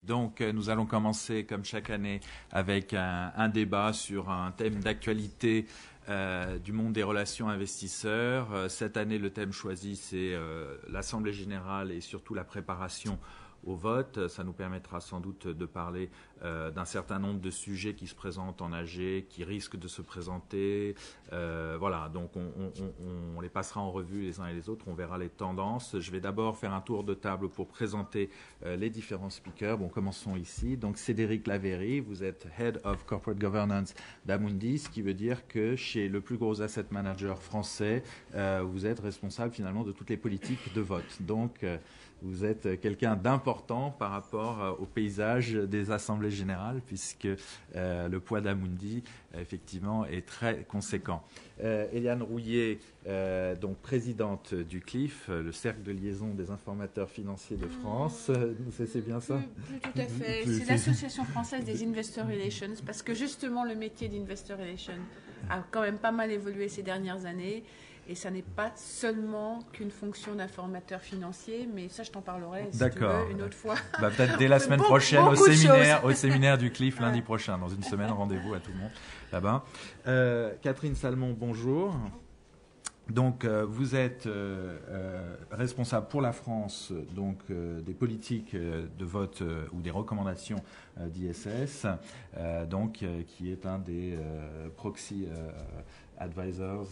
Donc, nous allons commencer, comme chaque année, avec un débat sur un thème d'actualité du monde des relations investisseurs. Cette année, le thème choisi, c'est l'Assemblée générale et surtout la préparation au vote. Ça nous permettra sans doute de parler d'un certain nombre de sujets qui se présentent en AG, qui risquent de se présenter. Voilà, donc on les passera en revue les uns et les autres, on verra les tendances. Je vais d'abord faire un tour de table pour présenter les différents speakers. Bon, commençons ici. Donc, Cédric Laverie, vous êtes Head of Corporate Governance d'Amundi, ce qui veut dire que chez le plus gros asset manager français, vous êtes responsable finalement de toutes les politiques de vote. Donc, vous êtes quelqu'un d'important par rapport au paysage des assemblées générales, puisque le poids d'Amundi, effectivement, est très conséquent. Eliane Rouillet, donc présidente du CLIF, le Cercle de liaison des informateurs financiers de France. C'est bien ça? Plus tout à fait. C'est l'Association française des Investor Relations, parce que justement, le métier d'Investor Relations a quand même pas mal évolué ces dernières années. Et ça n'est pas seulement qu'une fonction d'informateur financier, mais ça, je t'en parlerai si tu veux, une autre fois. Bah, peut-être dès la semaine prochaine au séminaire du CLIF lundi prochain. Dans une semaine, rendez-vous à tout le monde là-bas. Catherine Salmon, bonjour. Donc, vous êtes responsable pour la France donc, des politiques de vote ou des recommandations d'ISS, donc, qui est un des proxy advisors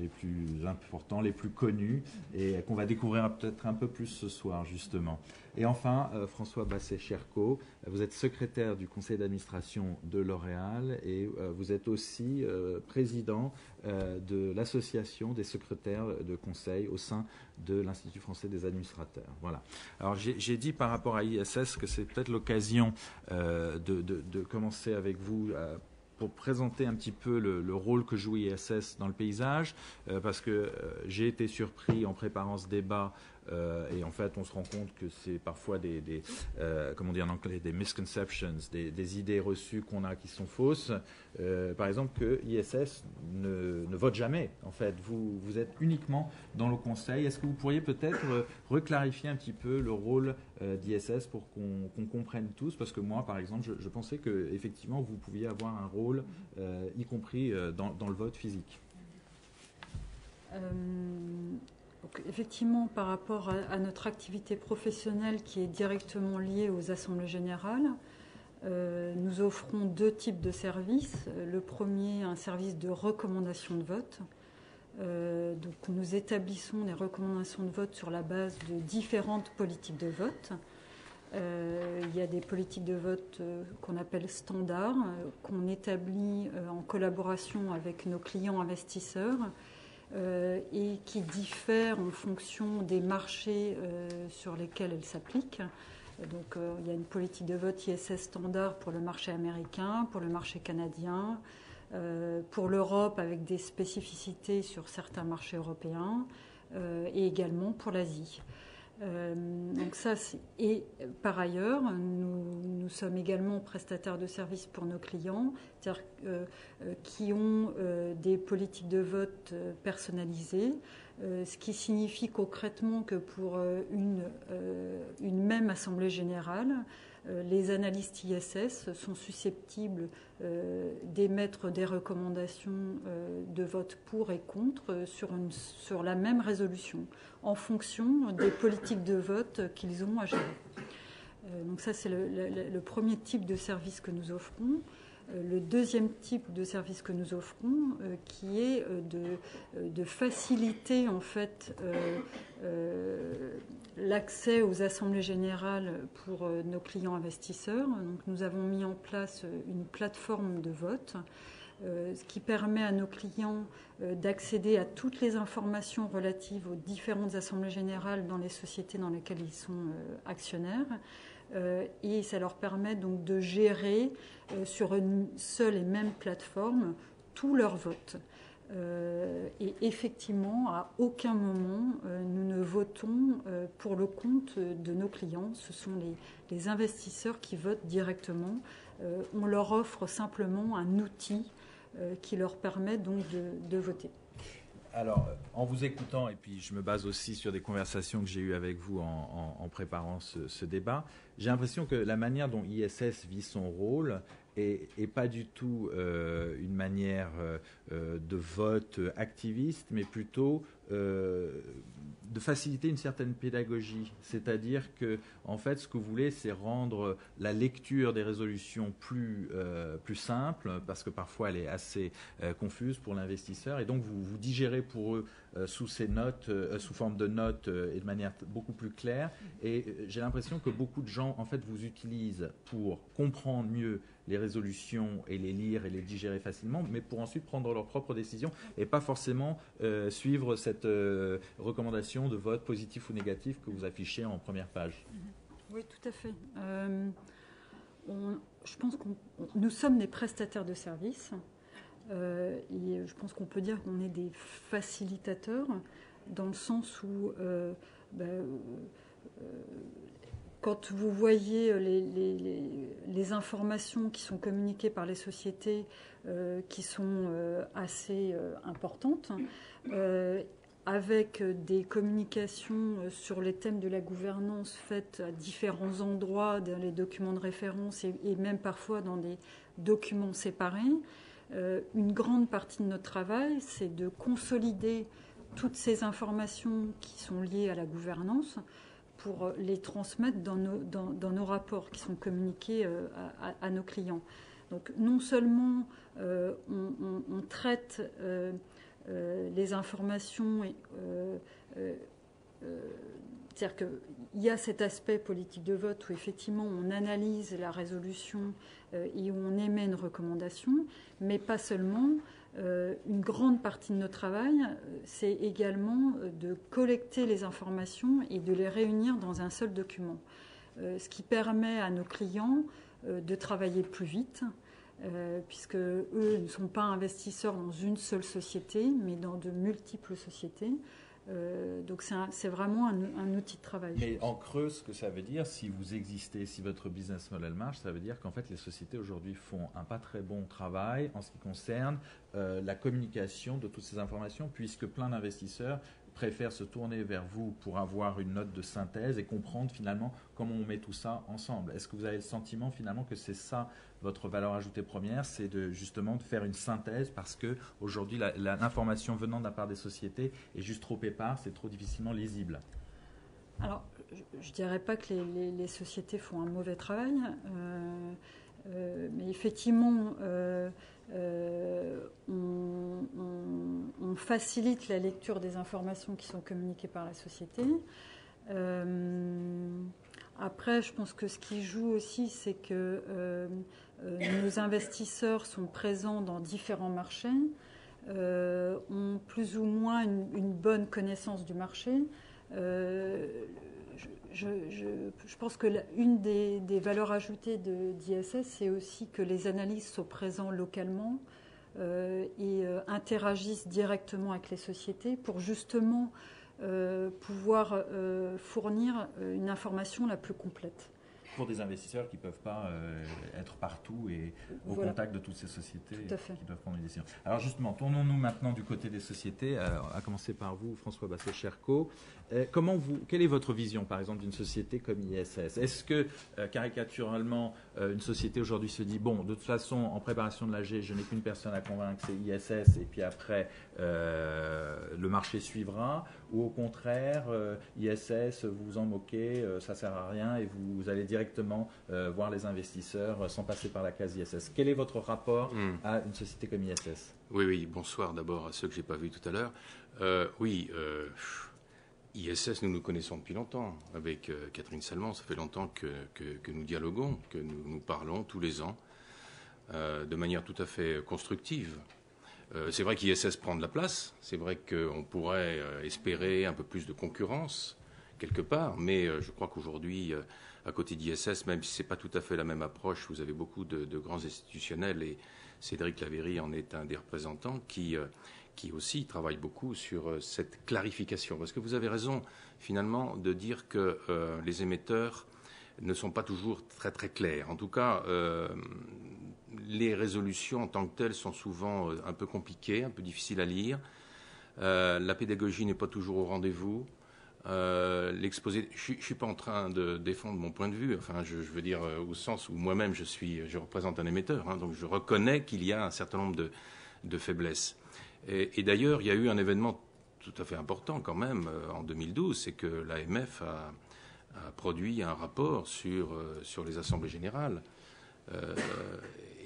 les plus importants, les plus connus et qu'on va découvrir peut-être un peu plus ce soir justement. Et enfin, François Basset-Chercot, vous êtes secrétaire du conseil d'administration de L'Oréal et vous êtes aussi président de l'association des secrétaires de conseil au sein de l'Institut français des administrateurs. Voilà. Alors j'ai dit par rapport à ISS que c'est peut-être l'occasion de commencer avec vous pour présenter un petit peu le rôle que joue ISS dans le paysage, parce que j'ai été surpris en préparant ce débat, et en fait on se rend compte que c'est parfois comment dire en anglais, des misconceptions, des idées reçues qu'on a qui sont fausses. Par exemple que ISS ne vote jamais, en fait. Vous êtes uniquement dans le conseil. Est-ce que vous pourriez peut-être reclarifier un petit peu le rôle d'ISS pour qu'on comprenne tous, parce que moi, par exemple, je pensais qu'effectivement, vous pouviez avoir un rôle, y compris dans le vote physique. Donc, effectivement, par rapport à notre activité professionnelle qui est directement liée aux assemblées générales, nous offrons deux types de services. Le premier, un service de recommandation de vote. Donc, nous établissons des recommandations de vote sur la base de différentes politiques de vote. Il y a des politiques de vote qu'on appelle standards, qu'on établit en collaboration avec nos clients investisseurs et qui diffèrent en fonction des marchés sur lesquels elles s'appliquent. Donc, il y a une politique de vote ISS standard pour le marché américain, pour le marché canadien, pour l'Europe avec des spécificités sur certains marchés européens et également pour l'Asie. Donc ça, et par ailleurs, nous sommes également prestataires de services pour nos clients, c'est-à-dire qui ont des politiques de vote personnalisées, ce qui signifie concrètement que pour une même assemblée générale, les analystes ISS sont susceptibles d'émettre des recommandations de vote pour et contre sur la même résolution, en fonction des politiques de vote qu'ils ont à gérer. Donc ça, c'est le premier type de service que nous offrons. Le deuxième type de service que nous offrons, qui est de faciliter en fait l'accès aux assemblées générales pour nos clients investisseurs. Donc, nous avons mis en place une plateforme de vote, ce qui permet à nos clients d'accéder à toutes les informations relatives aux différentes assemblées générales dans les sociétés dans lesquelles ils sont actionnaires. Et ça leur permet donc de gérer sur une seule et même plateforme tous leurs votes. Et effectivement, à aucun moment, nous ne votons pour le compte de nos clients. Ce sont les investisseurs qui votent directement. On leur offre simplement un outil qui leur permet donc de voter. Alors, en vous écoutant, et puis je me base aussi sur des conversations que j'ai eues avec vous en préparant ce débat, j'ai l'impression que la manière dont ISS vit son rôle est pas du tout une manière de vote activiste, mais plutôt de faciliter une certaine pédagogie. C'est-à-dire que, en fait, ce que vous voulez, c'est rendre la lecture des résolutions plus simple, parce que parfois elle est assez confuse pour l'investisseur, et donc vous digérez pour eux sous forme de notes et de manière beaucoup plus claire. Et j'ai l'impression que beaucoup de gens, en fait, vous utilisent pour comprendre mieux les résolutions et les lire et les digérer facilement, mais pour ensuite prendre leurs propres décisions et pas forcément suivre cette recommandation de vote positif ou négatif que vous affichez en première page. Oui, tout à fait. Je pense que nous sommes des prestataires de services et je pense qu'on peut dire qu'on est des facilitateurs dans le sens où quand vous voyez les informations qui sont communiquées par les sociétés qui sont assez importantes, avec des communications sur les thèmes de la gouvernance faites à différents endroits dans les documents de référence et même parfois dans des documents séparés, une grande partie de notre travail, c'est de consolider toutes ces informations qui sont liées à la gouvernance pour les transmettre dans nos rapports qui sont communiqués à nos clients. Donc non seulement on traite les informations, c'est-à-dire qu'il y a cet aspect politique de vote où effectivement on analyse la résolution et où on émet une recommandation, mais pas seulement. Une grande partie de notre travail, c'est également de collecter les informations et de les réunir dans un seul document, ce qui permet à nos clients de travailler plus vite, puisque eux ne sont pas investisseurs dans une seule société, mais dans de multiples sociétés. Donc c'est vraiment un outil de travail. Mais en creux, ce que ça veut dire, si vous existez, si votre business model marche, ça veut dire qu'en fait les sociétés aujourd'hui font un pas très bon travail en ce qui concerne la communication de toutes ces informations, puisque plein d'investisseurs préfèrent se tourner vers vous pour avoir une note de synthèse et comprendre finalement comment on met tout ça ensemble. Est-ce que vous avez le sentiment finalement que c'est ça votre valeur ajoutée première, c'est justement de faire une synthèse, parce que aujourd'hui l'information venant de la part des sociétés est juste trop épars, c'est trop difficilement lisible? Alors, je ne dirais pas que les sociétés font un mauvais travail, mais effectivement, on facilite la lecture des informations qui sont communiquées par la société. Après, je pense que ce qui joue aussi, c'est que nos investisseurs sont présents dans différents marchés, ont plus ou moins une bonne connaissance du marché. Je pense que une des valeurs ajoutées d'ISS, c'est aussi que les analystes sont présents localement et interagissent directement avec les sociétés pour justement pouvoir fournir une information la plus complète. Pour des investisseurs qui ne peuvent pas être partout et au contact de toutes ces sociétés qui doivent prendre des décisions. Alors justement, tournons-nous maintenant du côté des sociétés, à commencer par vous, François Basset-Chercot. Quelle est votre vision, par exemple, d'une société comme ISS? Est-ce que, caricaturalement, une société aujourd'hui se dit, bon, de toute façon, en préparation de l'AG, je n'ai qu'une personne à convaincre, c'est ISS, et puis après, le marché suivra, ou au contraire, ISS, vous vous en moquez, ça ne sert à rien, et vous allez directement voir les investisseurs sans passer par la case ISS. Quel est votre rapport à une société comme ISS? Oui, bonsoir d'abord à ceux que je n'ai pas vus tout à l'heure. ISS, nous nous connaissons depuis longtemps. Avec Catherine Salmon, ça fait longtemps que nous dialoguons, que nous parlons tous les ans de manière tout à fait constructive. C'est vrai qu'ISS prend de la place, c'est vrai qu'on pourrait espérer un peu plus de concurrence quelque part, mais je crois qu'aujourd'hui, à côté d'ISS, même si ce n'est pas tout à fait la même approche, vous avez beaucoup de grands institutionnels, et Cédric Lavéry en est un des représentants qui aussi travaille beaucoup sur cette clarification. Parce que vous avez raison, finalement, de dire que les émetteurs ne sont pas toujours très très clairs. En tout cas, les résolutions en tant que telles sont souvent un peu compliquées, un peu difficiles à lire. La pédagogie n'est pas toujours au rendez-vous. L'exposé, je suis pas en train de défendre mon point de vue. Enfin, je veux dire au sens où moi-même je représente un émetteur, hein, donc je reconnais qu'il y a un certain nombre de faiblesses. Et d'ailleurs, il y a eu un événement tout à fait important quand même en 2012, c'est que l'AMF a produit un rapport sur les assemblées générales.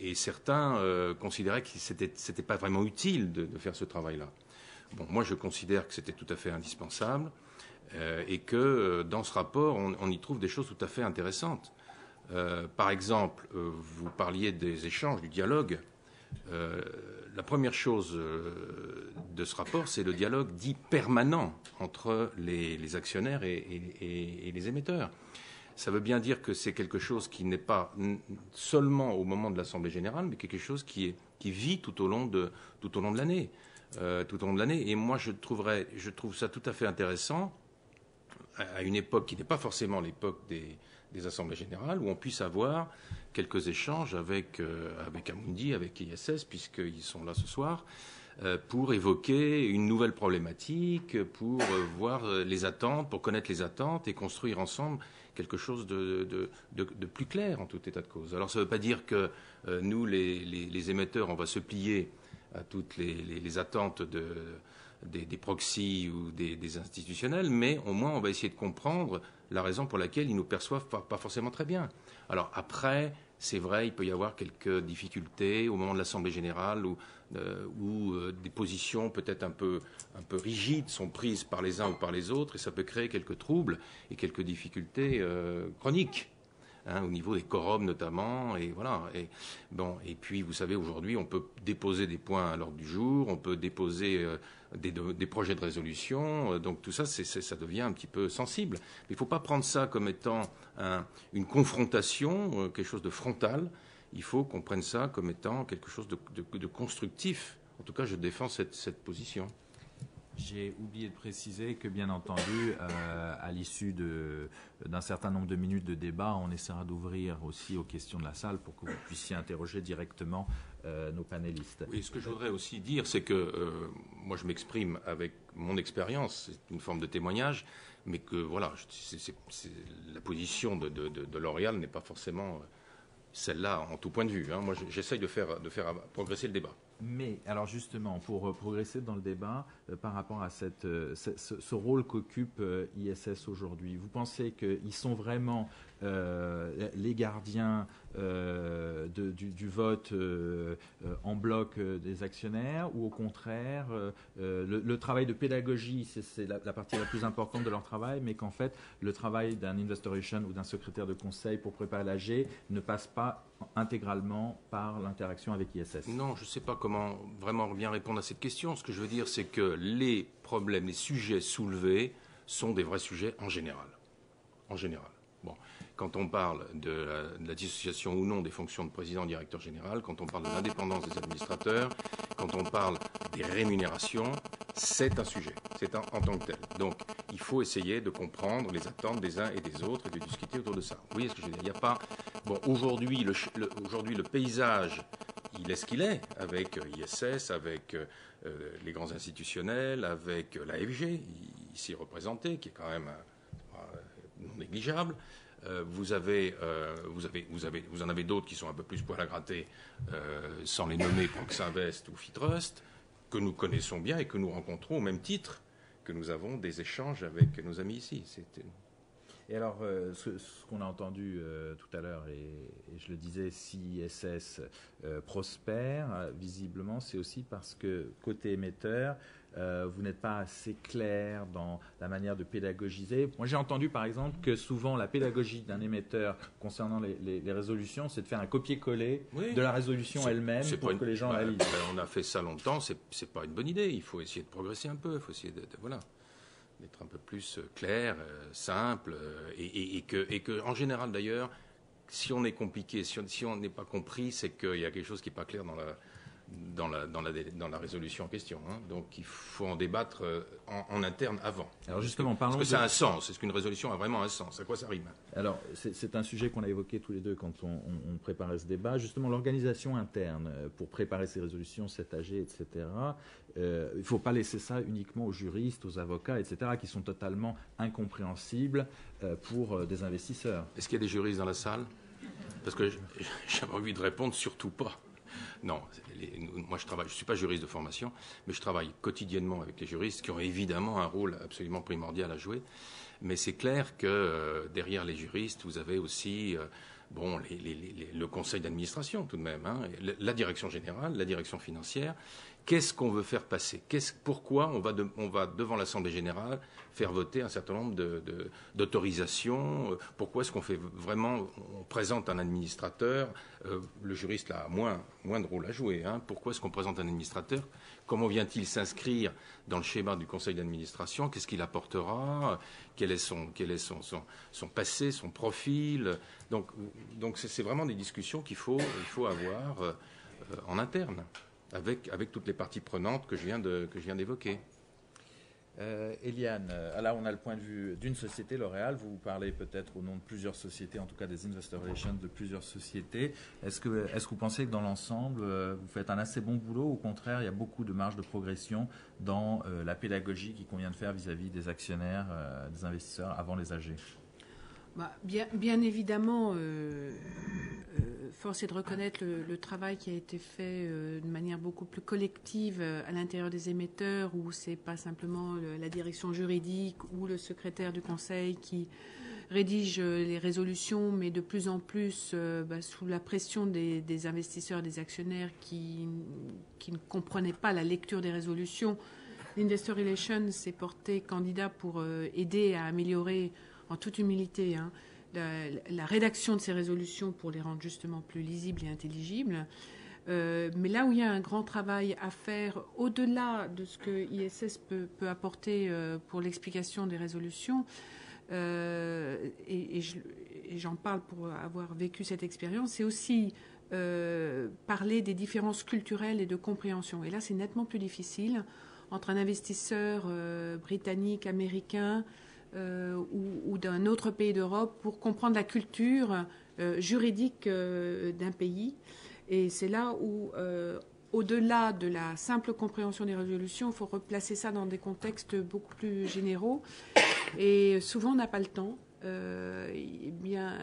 Et certains considéraient que c'était pas vraiment utile de faire ce travail-là. Bon, moi, je considère que c'était tout à fait indispensable et que dans ce rapport, on y trouve des choses tout à fait intéressantes. Par exemple, vous parliez des échanges, du dialogue. La première chose de ce rapport, c'est le dialogue dit permanent entre les actionnaires et les émetteurs. Ça veut bien dire que c'est quelque chose qui n'est pas seulement au moment de l'Assemblée générale, mais quelque chose qui vit tout au long de l'année. Et moi, je trouve ça tout à fait intéressant à une époque qui n'est pas forcément l'époque des assemblées générales, où on puisse avoir quelques échanges avec Amundi, avec ISS, puisqu'ils sont là ce soir, pour évoquer une nouvelle problématique, pour voir les attentes, pour connaître les attentes et construire ensemble quelque chose de plus clair en tout état de cause. Alors ça ne veut pas dire que nous, les émetteurs, on va se plier à toutes les attentes des proxys ou des institutionnels, mais au moins on va essayer de comprendre la raison pour laquelle ils nous perçoivent pas forcément très bien. Alors après, c'est vrai, il peut y avoir quelques difficultés au moment de l'Assemblée générale où des positions peut-être un peu rigides sont prises par les uns ou par les autres, et ça peut créer quelques troubles et quelques difficultés chroniques. Hein, au niveau des quorums notamment, et voilà. Et puis, vous savez, aujourd'hui, on peut déposer des points à l'ordre du jour, on peut déposer des projets de résolution, donc tout ça, ça devient un petit peu sensible. Mais il ne faut pas prendre ça comme étant une confrontation, quelque chose de frontal. Il faut qu'on prenne ça comme étant quelque chose de constructif. En tout cas, je défends cette position. J'ai oublié de préciser que, bien entendu, à l'issue d'un certain nombre de minutes de débat, on essaiera d'ouvrir aussi aux questions de la salle pour que vous puissiez interroger directement nos panélistes. Oui, ce que je voudrais aussi dire, c'est que moi, je m'exprime avec mon expérience, c'est une forme de témoignage, mais que, voilà, la position de L'Oréal n'est pas forcément celle-là en tout point de vue. Hein. Moi, j'essaye de faire progresser le débat. Mais, alors justement, pour progresser dans le débat, par rapport à ce rôle qu'occupe ISS aujourd'hui, vous pensez qu'ils sont vraiment les gardiens du vote en bloc des actionnaires, ou au contraire, le travail de pédagogie, c'est la partie la plus importante de leur travail, mais qu'en fait, le travail d'un investor relation ou d'un secrétaire de conseil pour préparer l'AG ne passe pas intégralement par l'interaction avec ISS? Non, je ne sais pas comment vraiment bien répondre à cette question. Ce que je veux dire, c'est que les problèmes, les sujets soulevés sont des vrais sujets en général. En général. Bon. Quand on parle de la dissociation ou non des fonctions de président, directeur général, quand on parle de l'indépendance des administrateurs, quand on parle des rémunérations, c'est un sujet, c'est en tant que tel. Donc, il faut essayer de comprendre les attentes des uns et des autres et de discuter autour de ça. Vous voyez ce que je veux dire? Il n'y a pas... Bon, aujourd'hui, le paysage, il est ce qu'il est, avec ISS, avec les grands institutionnels, avec l'AFG, ici représenté, qui est quand même non négligeable. Vous en avez d'autres qui sont un peu plus poil à gratter, sans les nommer, Proxinvest ou Fitrust, que nous connaissons bien et que nous rencontrons au même titre que nous avons des échanges avec nos amis ici. Et alors, ce qu'on a entendu tout à l'heure, et je le disais, si ISS prospère, visiblement, c'est aussi parce que, côté émetteur, vous n'êtes pas assez clair dans la manière de pédagogiser. Moi, j'ai entendu, par exemple, que souvent, la pédagogie d'un émetteur concernant les résolutions, c'est de faire un copier-coller de la résolution elle-même pour que les gens la lisent. On a fait ça longtemps, c'est pas une bonne idée. Il faut essayer de progresser un peu, il faut essayer d'être un peu plus clair, simple, et que en général d'ailleurs, si on est compliqué, si on n'est pas compris, c'est qu'il y a quelque chose qui n'est pas clair dans la résolution en question. Hein. Donc il faut en débattre en interne avant. Alors justement, parce que ça a un sens. Est-ce qu'une résolution a vraiment un sens? À quoi ça rime? Alors c'est un sujet qu'on a évoqué tous les deux quand on préparait ce débat. Justement, l'organisation interne pour préparer ces résolutions, cet AG, etc. Il ne faut pas laisser ça uniquement aux juristes, aux avocats, etc., qui sont totalement incompréhensibles pour des investisseurs. Est-ce qu'il y a des juristes dans la salle? Parce que j'avais envie de répondre, surtout pas. Non, moi je ne suis pas juriste de formation, mais je travaille quotidiennement avec les juristes qui ont évidemment un rôle absolument primordial à jouer. Mais c'est clair que derrière les juristes, vous avez aussi le conseil d'administration tout de même, hein, la direction générale, la direction financière. Qu'est-ce qu'on veut faire passer? Pourquoi on va devant l'Assemblée générale faire voter un certain nombre d'autorisations? Pourquoi est-ce qu'on fait vraiment, on présente un administrateur? Le juriste a moins de rôle à jouer. Hein. Pourquoi est-ce qu'on présente un administrateur? Comment vient-il s'inscrire dans le schéma du conseil d'administration? Qu'est-ce qu'il apportera? Quel est son passé, son profil? Donc c'est vraiment des discussions qu'il faut avoir en interne. Avec toutes les parties prenantes que je viens d'évoquer. Eliane, là on a le point de vue d'une société, L'Oréal. Vous parlez peut-être au nom de plusieurs sociétés, en tout cas des Investor Relations de plusieurs sociétés. Est-ce que vous pensez que dans l'ensemble, vous faites un assez bon boulot? Au contraire, il y a beaucoup de marge de progression dans la pédagogie qu'il convient de faire vis-à-vis des actionnaires, des investisseurs avant les AG? Bien évidemment, force est de reconnaître le travail qui a été fait de manière beaucoup plus collective à l'intérieur des émetteurs, où c'est pas simplement la direction juridique ou le secrétaire du conseil qui rédige les résolutions, mais de plus en plus sous la pression des investisseurs, des actionnaires qui ne comprenaient pas la lecture des résolutions. L'Investor Relations s'est porté candidat pour aider à améliorer, en toute humilité, hein, la rédaction de ces résolutions pour les rendre justement plus lisibles et intelligibles. Mais là où il y a un grand travail à faire, au-delà de ce que ISS peut apporter pour l'explication des résolutions, et j'en parle pour avoir vécu cette expérience, c'est aussi parler des différences culturelles et de compréhension. Et là, c'est nettement plus difficile entre un investisseur britannique, américain, ou d'un autre pays d'Europe pour comprendre la culture juridique d'un pays. Et c'est là où, au-delà de la simple compréhension des résolutions, il faut replacer ça dans des contextes beaucoup plus généraux. Et souvent, on n'a pas le temps. Bien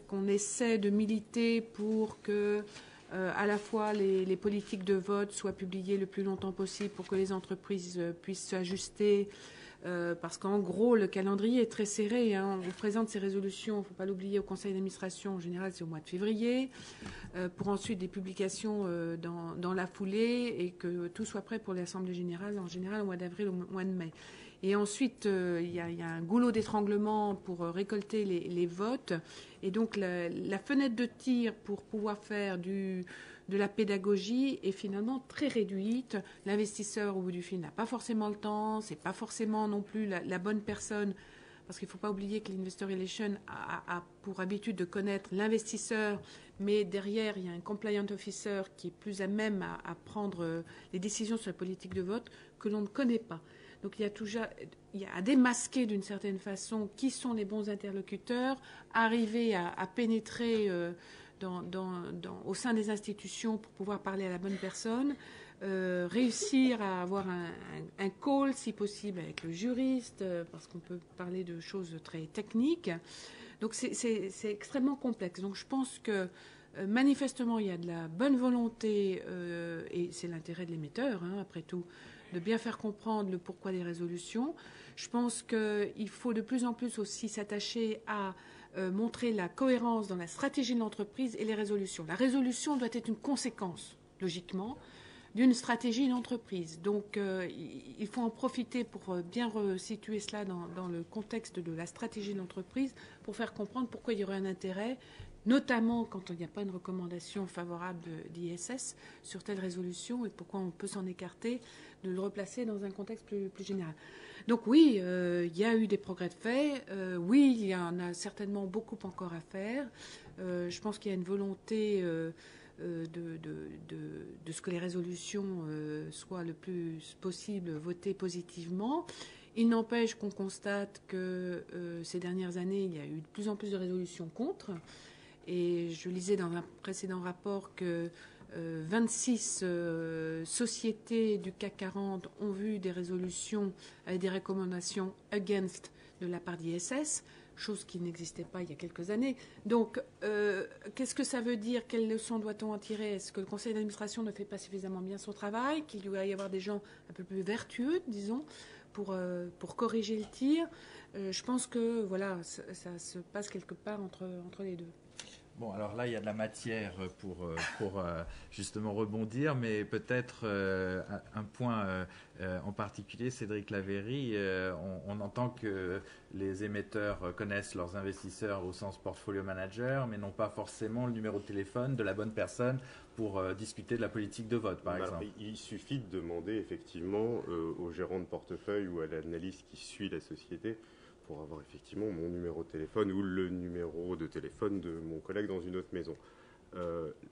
qu'on essaie de militer pour que à la fois les politiques de vote soient publiées le plus longtemps possible pour que les entreprises puissent s'ajuster. Parce qu'en gros, le calendrier est très serré. Hein. On présente ces résolutions, il ne faut pas l'oublier, au conseil d'administration. En général, c'est au mois de février, pour ensuite des publications dans la foulée et que tout soit prêt pour l'Assemblée générale, en général au mois d'avril, au mois de mai. Et ensuite, il y a un goulot d'étranglement pour récolter les votes. Et donc, la fenêtre de tir pour pouvoir faire de la pédagogie est finalement très réduite. L'investisseur, au bout du fil, n'a pas forcément le temps. C'est pas forcément non plus la bonne personne. Parce qu'il ne faut pas oublier que l'Investor Relations a pour habitude de connaître l'investisseur, mais derrière, il y a un compliant officer qui est plus à même à prendre les décisions sur la politique de vote que l'on ne connaît pas. Donc il y a à démasquer d'une certaine façon qui sont les bons interlocuteurs, arriver à pénétrer au sein des institutions pour pouvoir parler à la bonne personne, réussir à avoir un call si possible avec le juriste, parce qu'on peut parler de choses très techniques. Donc c'est extrêmement complexe. Donc je pense que manifestement il y a de la bonne volonté et c'est l'intérêt de l'émetteur, hein, après tout, de bien faire comprendre le pourquoi des résolutions. Je pense qu'il faut de plus en plus aussi s'attacher à montrer la cohérence dans la stratégie de l'entreprise et les résolutions. La résolution doit être une conséquence, logiquement, d'une stratégie d'entreprise. Donc, il faut en profiter pour bien resituer cela dans le contexte de la stratégie de l'entreprise pour faire comprendre pourquoi il y aurait un intérêt, notamment quand il n'y a pas une recommandation favorable d'ISS sur telle résolution et pourquoi on peut s'en écarter, de le replacer dans un contexte plus général. Donc oui, il y a eu des progrès de fait. Oui, il y en a certainement beaucoup encore à faire. Je pense qu'il y a une volonté de ce que les résolutions soient le plus possible votées positivement. Il n'empêche qu'on constate que ces dernières années, il y a eu de plus en plus de résolutions contre. Et je lisais dans un précédent rapport que 26 sociétés du CAC 40 ont vu des résolutions avec des recommandations against de la part d'ISS, chose qui n'existait pas il y a quelques années. Donc, qu'est-ce que ça veut dire? Quelles leçons doit-on en tirer? Est-ce que le conseil d'administration ne fait pas suffisamment bien son travail? Qu'il doit y avoir des gens un peu plus vertueux, disons, pour corriger le tir? Je pense que voilà, ça se passe quelque part entre les deux. Bon, alors là, il y a de la matière pour justement rebondir, mais peut-être un point en particulier, Cédric Laverie, on entend que les émetteurs connaissent leurs investisseurs au sens portfolio manager, mais n'ont pas forcément le numéro de téléphone de la bonne personne pour discuter de la politique de vote, par exemple. Il suffit de demander effectivement au gérant de portefeuille ou à l'analyste qui suit la société pour avoir effectivement mon numéro de téléphone ou le numéro de téléphone de mon collègue dans une autre maison.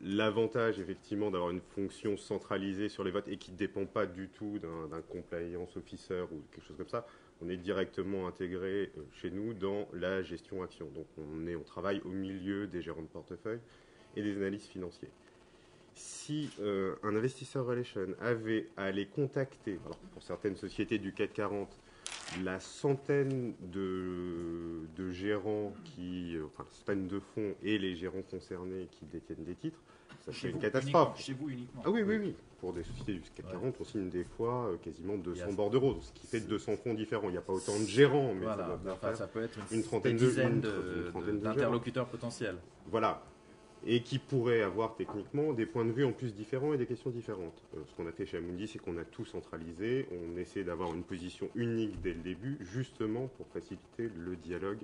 L'avantage effectivement d'avoir une fonction centralisée sur les votes et qui ne dépend pas du tout d'un compliance officer ou quelque chose comme ça, on est directement intégré chez nous dans la gestion action. Donc on travaille au milieu des gérants de portefeuille et des analystes financiers. Si un investisseur relation avait à aller contacter, alors pour certaines sociétés du CAC 40, la centaine de gérants centaine de fonds et les gérants concernés qui détiennent des titres, ça fait une catastrophe. Chez vous uniquement. Ah oui. Pour des sociétés du CAC 40, on signe des fois quasiment 200 bordereaux, ce qui fait 200 fonds différents. Il n'y a pas autant de gérants, mais voilà, ça peut être une trentaine d'interlocuteurs potentiels. Voilà. Et qui pourraient avoir techniquement des points de vue en plus différents et des questions différentes. Ce qu'on a fait chez Amundi, c'est qu'on a tout centralisé, on essaie d'avoir une position unique dès le début, justement pour faciliter le dialogue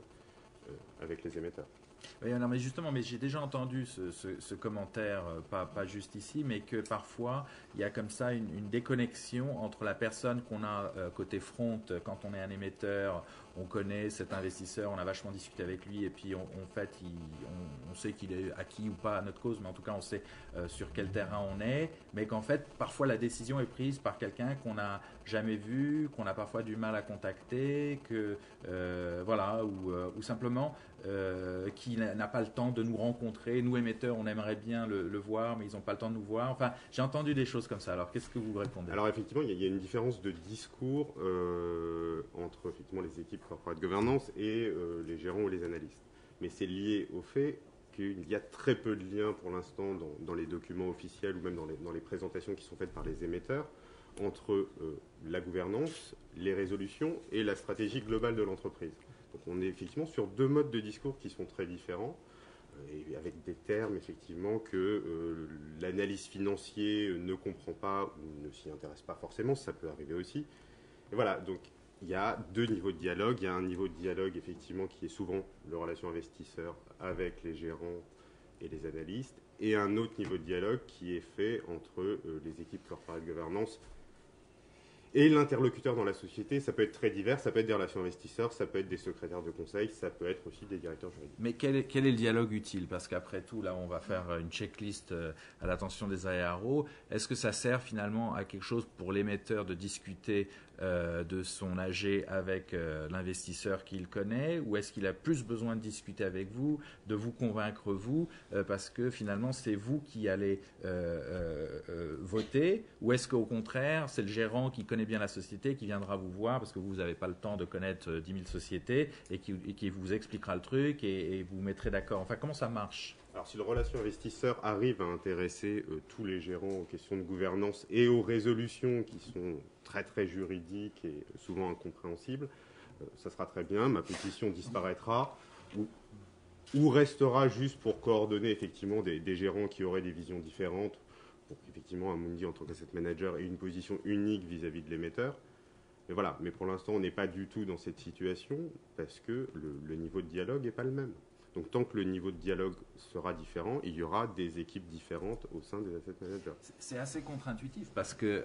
avec les émetteurs. Oui, non, mais justement, j'ai déjà entendu ce commentaire, pas juste ici, mais que parfois il y a comme ça une déconnexion entre la personne qu'on a côté front quand on est un émetteur, on connaît cet investisseur, on a vachement discuté avec lui et puis on sait qu'il est acquis ou pas à notre cause, mais en tout cas on sait sur quel terrain on est, mais qu'en fait parfois la décision est prise par quelqu'un qu'on n'a jamais vu, qu'on a parfois du mal à contacter, ou simplement qui n'a pas le temps de nous rencontrer. Nous émetteurs, on aimerait bien le voir, mais ils n'ont pas le temps de nous voir. Enfin, j'ai entendu des choses comme ça. Alors, qu'est-ce que vous répondez? Alors, effectivement, il y a une différence de discours entre effectivement les équipes corporate governance et les gérants ou les analystes. Mais c'est lié au fait qu'il y a très peu de liens pour l'instant dans les documents officiels ou même dans les présentations qui sont faites par les émetteurs entre la gouvernance, les résolutions et la stratégie globale de l'entreprise. Donc on est effectivement sur deux modes de discours qui sont très différents, et avec des termes effectivement que l'analyse financier ne comprend pas ou ne s'y intéresse pas forcément, ça peut arriver aussi. Et voilà, donc il y a deux niveaux de dialogue. Il y a un niveau de dialogue effectivement qui est souvent le relation investisseur avec les gérants et les analystes, et un autre niveau de dialogue qui est fait entre les équipes corporate governance et l'interlocuteur dans la société. Ça peut être très divers, ça peut être des relations investisseurs, ça peut être des secrétaires de conseil, ça peut être aussi des directeurs juridiques. Mais quel est le dialogue utile? Parce qu'après tout, là, on va faire une checklist à l'attention des ARO. Est-ce que ça sert finalement à quelque chose pour l'émetteur de discuter de son AG avec l'investisseur qu'il connaît, ou est-ce qu'il a plus besoin de discuter avec vous, de vous convaincre vous, parce que finalement c'est vous qui allez voter, ou est-ce qu'au contraire c'est le gérant qui connaît bien la société qui viendra vous voir parce que vous n'avez pas le temps de connaître 10 000 sociétés et qui vous expliquera le truc et vous mettrez d'accord? Enfin, comment ça marche? Alors, si le relation investisseur arrive à intéresser tous les gérants aux questions de gouvernance et aux résolutions qui sont très très juridiques et souvent incompréhensibles, ça sera très bien. Ma position disparaîtra ou restera juste pour coordonner effectivement des gérants qui auraient des visions différentes, pour qu'effectivement Amundi en tant qu'asset manager ait une position unique vis-à-vis de l'émetteur. Mais voilà, mais pour l'instant on n'est pas du tout dans cette situation parce que le niveau de dialogue n'est pas le même. Donc tant que le niveau de dialogue sera différent, il y aura des équipes différentes au sein des asset managers. C'est assez contre-intuitif parce que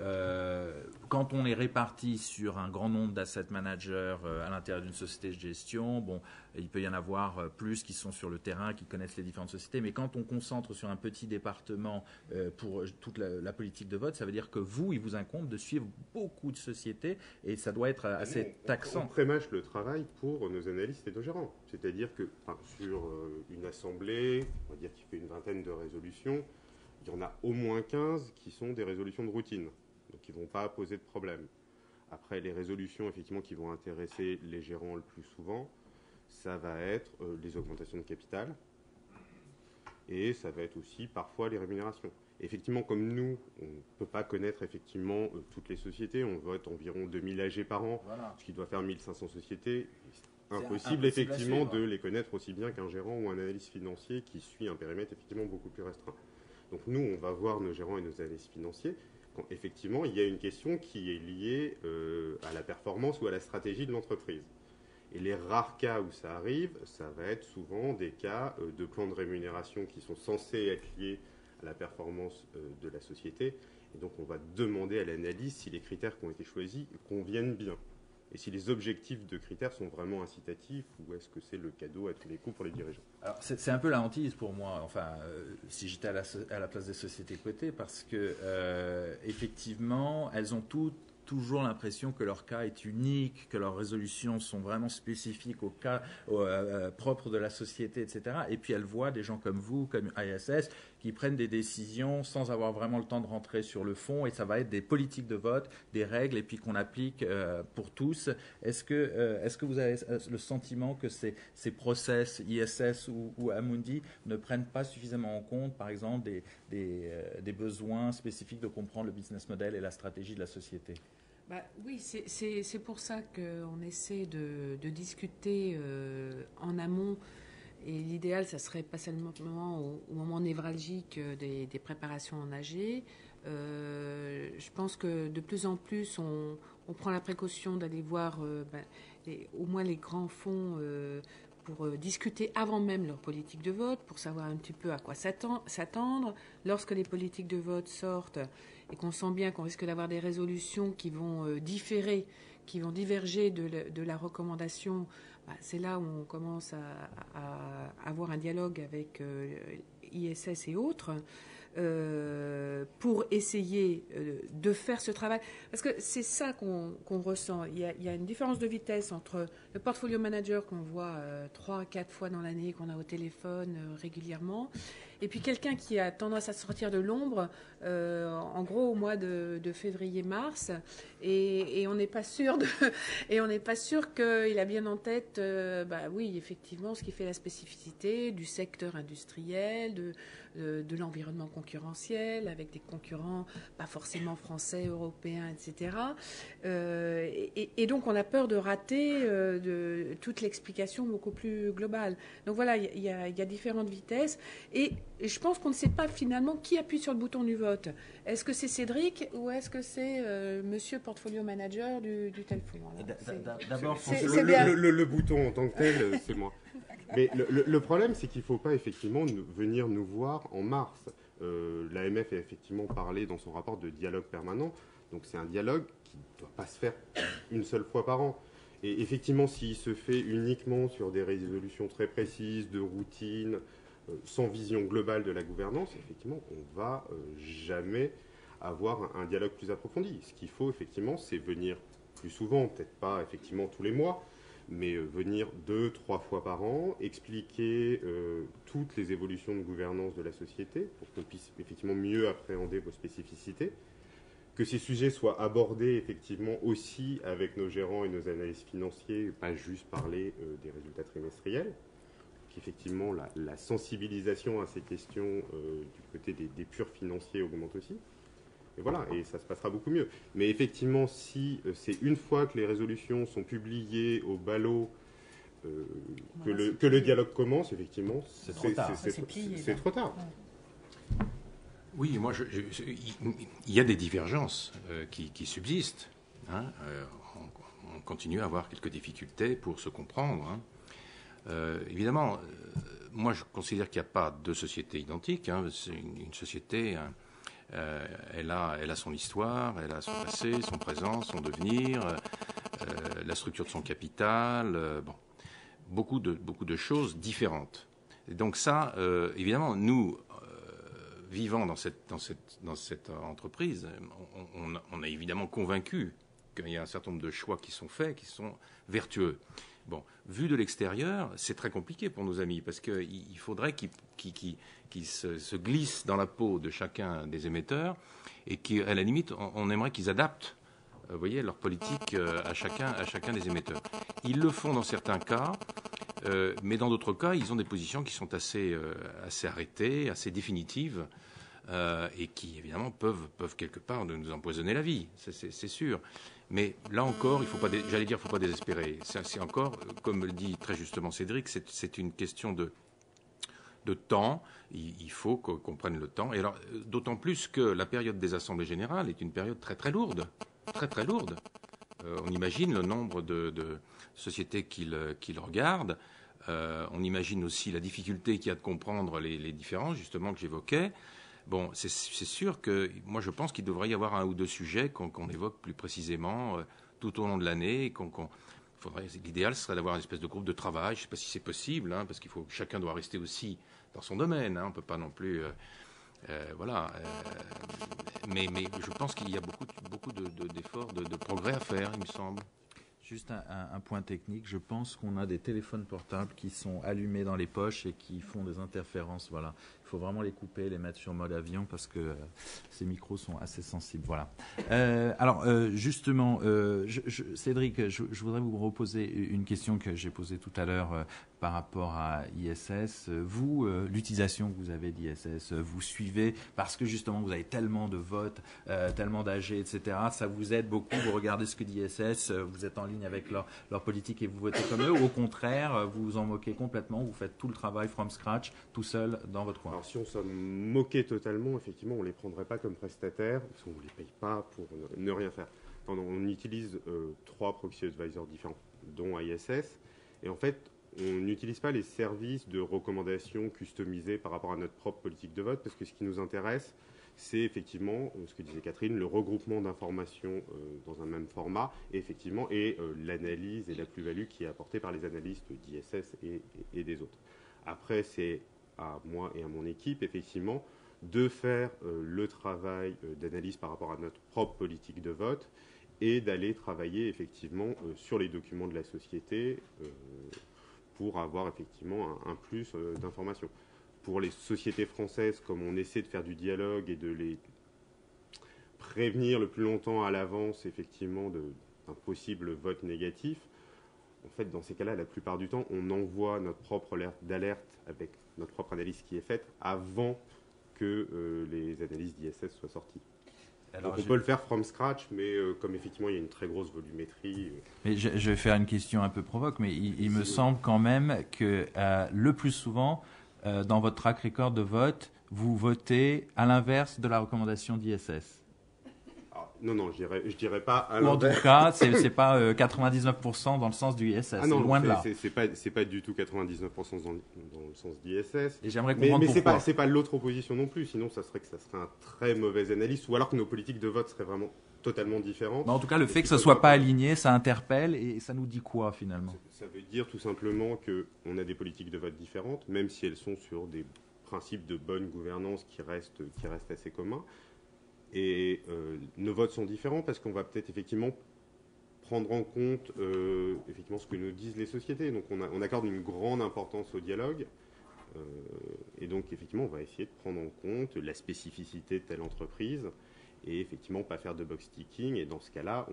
quand on est réparti sur un grand nombre d'asset managers à l'intérieur d'une société de gestion, bon, il peut y en avoir plus qui sont sur le terrain, qui connaissent les différentes sociétés. Mais quand on concentre sur un petit département pour toute la politique de vote, ça veut dire que il vous incombe de suivre beaucoup de sociétés et ça doit être assez taxant. On prémâche le travail pour nos analystes et nos gérants. C'est-à-dire que sur une assemblée, on va dire qu'il fait une vingtaine de résolutions, il y en a au moins 15 qui sont des résolutions de routine, donc qui ne vont pas poser de problème. Après, les résolutions effectivement qui vont intéresser les gérants le plus souvent, ça va être les augmentations de capital et ça va être aussi parfois les rémunérations. Effectivement, comme nous, on ne peut pas connaître effectivement toutes les sociétés, on vote environ 2000 AG par an, ce qui doit faire 1500 sociétés. C'est impossible effectivement de les connaître aussi bien qu'un gérant ou un analyste financier qui suit un périmètre effectivement beaucoup plus restreint. Donc nous, on va voir nos gérants et nos analystes financiers quand effectivement il y a une question qui est liée à la performance ou à la stratégie de l'entreprise. Et les rares cas où ça arrive, ça va être souvent des cas de plans de rémunération qui sont censés être liés à la performance de la société. Et donc on va demander à l'analyse si les critères qui ont été choisis conviennent bien. Et si les objectifs de critères sont vraiment incitatifs ou est-ce que c'est le cadeau à tous les coups pour les dirigeants. Alors c'est un peu la hantise pour moi, si j'étais à la place des sociétés cotées, parce que effectivement, elles ont toujours l'impression que leur cas est unique, que leurs résolutions sont vraiment spécifiques au cas propre de la société, etc. Et puis elles voient des gens comme vous, comme ISS, qui prennent des décisions sans avoir vraiment le temps de rentrer sur le fond, et ça va être des politiques de vote, des règles, et puis qu'on applique pour tous. Est-ce que vous avez le sentiment que ces process ISS ou Amundi ne prennent pas suffisamment en compte, par exemple, des besoins spécifiques de comprendre le business model et la stratégie de la société? Oui, c'est pour ça qu'on essaie de discuter en amont. Et l'idéal, ça serait pas seulement au moment névralgique des préparations en AG. Je pense que de plus en plus, on prend la précaution d'aller voir au moins les grands fonds pour discuter avant même leur politique de vote, pour savoir un petit peu à quoi s'attendre. Lorsque les politiques de vote sortent et qu'on sent bien qu'on risque d'avoir des résolutions qui vont différer, qui vont diverger de la recommandation, c'est là où on commence à avoir un dialogue avec ISS et autres pour essayer de faire ce travail. Parce que c'est ça qu'on ressent. Il y a une différence de vitesse entre le portfolio manager qu'on voit 3 à 4 fois dans l'année, qu'on a au téléphone régulièrement, et puis quelqu'un qui a tendance à sortir de l'ombre, en gros au mois de février-mars, et on n'est pas sûr qu'il a bien en tête, oui, effectivement, ce qui fait la spécificité du secteur industriel, de l'environnement concurrentiel, avec des concurrents pas forcément français, européens, etc. Et donc on a peur de rater de toute l'explication beaucoup plus globale. Donc voilà, il y a différentes vitesses, et je pense qu'on ne sait pas finalement qui appuie sur le bouton du vote. Est-ce que c'est Cédric ou est-ce que c'est Monsieur Portfolio Manager du tel fonds? D'abord, le bouton en tant que tel, c'est moi. Mais le problème, c'est qu'il ne faut pas effectivement venir nous voir en mars. L'AMF a effectivement parlé dans son rapport de dialogue permanent. Donc c'est un dialogue qui ne doit pas se faire une seule fois par an. Et effectivement, s'il se fait uniquement sur des résolutions très précises, de routine, sans vision globale de la gouvernance, effectivement, on ne va jamais avoir un dialogue plus approfondi. Ce qu'il faut, effectivement, c'est venir plus souvent, peut-être pas effectivement tous les mois, mais venir 2-3 fois par an, expliquer toutes les évolutions de gouvernance de la société pour qu'on puisse effectivement mieux appréhender vos spécificités, que ces sujets soient abordés effectivement aussi avec nos gérants et nos analystes financiers, pas juste parler des résultats trimestriels, qu'effectivement la sensibilisation à ces questions du côté des purs financiers augmente aussi. Et voilà, et ça se passera beaucoup mieux. Mais effectivement, si c'est une fois que les résolutions sont publiées au ballot que le dialogue commence, effectivement, c'est trop tard. C'est trop tard. Oui, il y a des divergences qui subsistent. On continue à avoir quelques difficultés pour se comprendre. Évidemment, moi je considère qu'il n'y a pas deux sociétés identiques. C'est une société... elle a son histoire, elle a son passé, son présent, son devenir, la structure de son capital. beaucoup de choses différentes. Et donc ça, évidemment, nous, vivant dans cette entreprise, on a évidemment convaincu qu'il y a un certain nombre de choix qui sont faits, qui sont vertueux. Bon, vu de l'extérieur, c'est très compliqué pour nos amis, parce qu'il faudrait qu'ils se glissent dans la peau de chacun des émetteurs, et qu'à la limite, on aimerait qu'ils adaptent, vous voyez, leur politique à chacun des émetteurs. Ils le font dans certains cas, mais dans d'autres cas, ils ont des positions qui sont assez arrêtées, assez définitives, et qui, évidemment, peuvent quelque part nous empoisonner la vie, c'est sûr. Mais là encore, il faut pas désespérer. C'est encore, comme le dit très justement Cédric, c'est une question de temps. Il faut qu'on prenne le temps. Et alors, d'autant plus que la période des assemblées générales est une période très très lourde, très très lourde. On imagine le nombre de sociétés qui le regardent. On imagine aussi la difficulté qu'il y a de comprendre les différences, justement, que j'évoquais. Bon, c'est sûr que moi je pense qu'il devrait y avoir un ou deux sujets qu'on évoque plus précisément tout au long de l'année. L'idéal serait d'avoir une espèce de groupe de travail. Je ne sais pas si c'est possible, hein, parce chacun doit rester aussi dans son domaine. Hein, on ne peut pas non plus, voilà. Mais je pense qu'il y a beaucoup d'efforts, de progrès à faire, il me semble. Juste un point technique, je pense qu'on a des téléphones portables qui sont allumés dans les poches et qui font des interférences. Voilà. Il faut vraiment les couper, les mettre sur mode avion parce que ces micros sont assez sensibles. Voilà. Alors, justement, Cédric, je voudrais vous reposer une question que j'ai posée tout à l'heure par rapport à ISS. Vous, l'utilisation que vous avez d'ISS, vous suivez parce que justement vous avez tellement de votes, tellement d'AG, etc. Ça vous aide beaucoup, vous regardez ce que dit ISS, vous êtes en ligne avec leur politique et vous votez comme eux, ou au contraire, vous vous en moquez complètement, vous faites tout le travail from scratch, tout seul, dans votre coin? Alors si on s'en moquait totalement, effectivement, on ne les prendrait pas comme prestataires, parce qu'on ne les paye pas pour ne rien faire. Enfin, on utilise 3 proxy advisors différents, dont ISS, et en fait, on n'utilise pas les services de recommandation customisés par rapport à notre propre politique de vote, parce que ce qui nous intéresse, c'est effectivement, ce que disait Catherine, le regroupement d'informations dans un même format, et l'analyse et la plus-value qui est apportée par les analystes d'ISS et des autres. Après, c'est à moi et à mon équipe, effectivement, de faire le travail d'analyse par rapport à notre propre politique de vote et d'aller travailler, effectivement, sur les documents de la société pour avoir, effectivement, un plus d'informations. Pour les sociétés françaises, comme on essaie de faire du dialogue et de les prévenir le plus longtemps à l'avance, effectivement, d'un possible vote négatif, en fait, dans ces cas-là, la plupart du temps, on envoie notre propre alerte d'alerte avec notre propre analyse qui est faite avant que les analyses d'ISS soient sorties. Alors, donc on peut le faire from scratch, mais comme effectivement il y a une très grosse volumétrie. Mais je vais faire une question un peu provoque, mais il me semble quand même que le plus souvent, dans votre track record de vote, vous votez à l'inverse de la recommandation d'ISS. Non, je dirais pas à l'inverse. En tout cas, c'est pas 99% dans le sens du ISS. Ah non, loin de là. C'est pas du tout 99% dans le sens d'ISS. Et j'aimerais comprendre pourquoi. Mais c'est pas l'autre opposition non plus. Sinon, ça serait un très mauvais analyste, ou alors que nos politiques de vote seraient vraiment totalement différentes. Mais en tout cas, le fait que ça soit pas aligné, ça interpelle et ça nous dit quoi finalement? Ça veut dire tout simplement qu'on a des politiques de vote différentes, même si elles sont sur des principes de bonne gouvernance qui restent assez communs. Et nos votes sont différents parce qu'on va peut-être effectivement prendre en compte effectivement ce que nous disent les sociétés. Donc on accorde une grande importance au dialogue. Et donc effectivement on va essayer de prendre en compte la spécificité de telle entreprise et effectivement pas faire de box ticking. Et dans ce cas-là,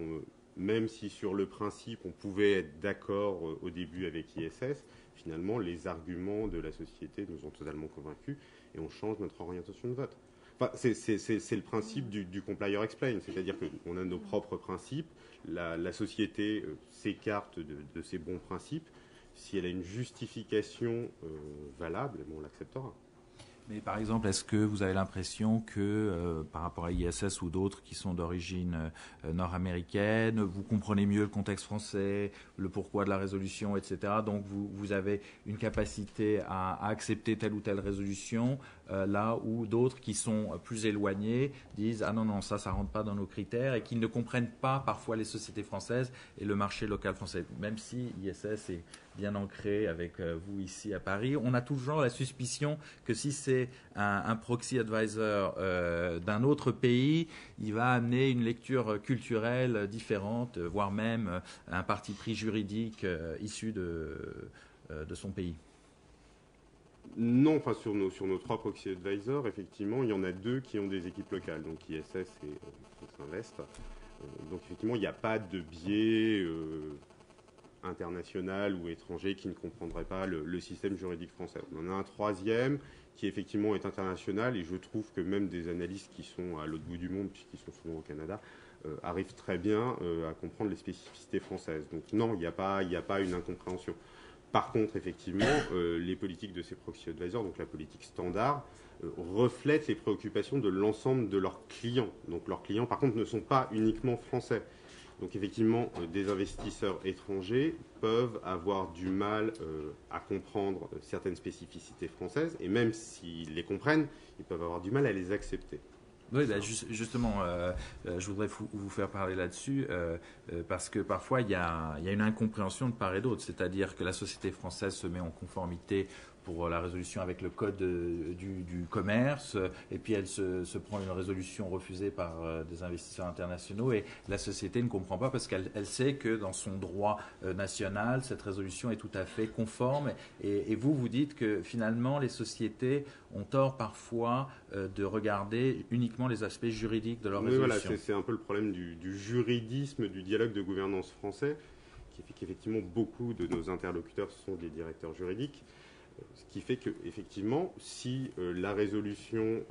même si sur le principe on pouvait être d'accord au début avec ISS, finalement les arguments de la société nous ont totalement convaincus et on change notre orientation de vote. Enfin, c'est le principe du complier explain, c'est-à-dire qu'on a nos propres principes, la société s'écarte de ses bons principes. Si elle a une justification valable, on l'acceptera. Mais par exemple, est-ce que vous avez l'impression que par rapport à ISS ou d'autres qui sont d'origine nord-américaine, vous comprenez mieux le contexte français, le pourquoi de la résolution, etc. Donc vous avez une capacité à accepter telle ou telle résolution là où d'autres qui sont plus éloignés disent « Ah non, non, ça ne rentre pas dans nos critères » et qui ne comprennent pas parfois les sociétés françaises et le marché local français. Même si ISS est bien ancré avec vous ici à Paris, on a toujours la suspicion que si c'est un proxy advisor d'un autre pays, il va amener une lecture culturelle différente, voire même un parti pris juridique issu de son pays. Non, enfin sur nos 3 proxy advisors, effectivement, il y en a 2 qui ont des équipes locales, donc ISS et Fox Invest. Donc effectivement, il n'y a pas de biais international ou étranger qui ne comprendrait pas le système juridique français. On en a un 3e qui effectivement est international, et je trouve que même des analystes qui sont à l'autre bout du monde, puisqu'ils sont souvent au Canada, arrivent très bien à comprendre les spécificités françaises. Donc non, il n'y a pas une incompréhension. Par contre, effectivement, les politiques de ces proxy advisors, donc la politique standard, reflètent les préoccupations de l'ensemble de leurs clients. Donc leurs clients, par contre, ne sont pas uniquement français. Donc effectivement, des investisseurs étrangers peuvent avoir du mal à comprendre certaines spécificités françaises, et même s'ils les comprennent, ils peuvent avoir du mal à les accepter. Oui, ben justement, je voudrais vous faire parler là-dessus, parce que parfois il y a une incompréhension de part et d'autre, c'est-à-dire que la société française se met en conformité pour la résolution avec le code du commerce, et puis elle se prend une résolution refusée par des investisseurs internationaux, et la société ne comprend pas parce qu'elle sait que dans son droit national, cette résolution est tout à fait conforme, et vous dites que finalement les sociétés ont tort parfois de regarder uniquement les aspects juridiques de leur résolution. Voilà, c'est un peu le problème du juridisme, du dialogue de gouvernance français, qui fait qu'effectivement beaucoup de nos interlocuteurs sont des directeurs juridiques. Ce qui fait qu'effectivement, si la résolution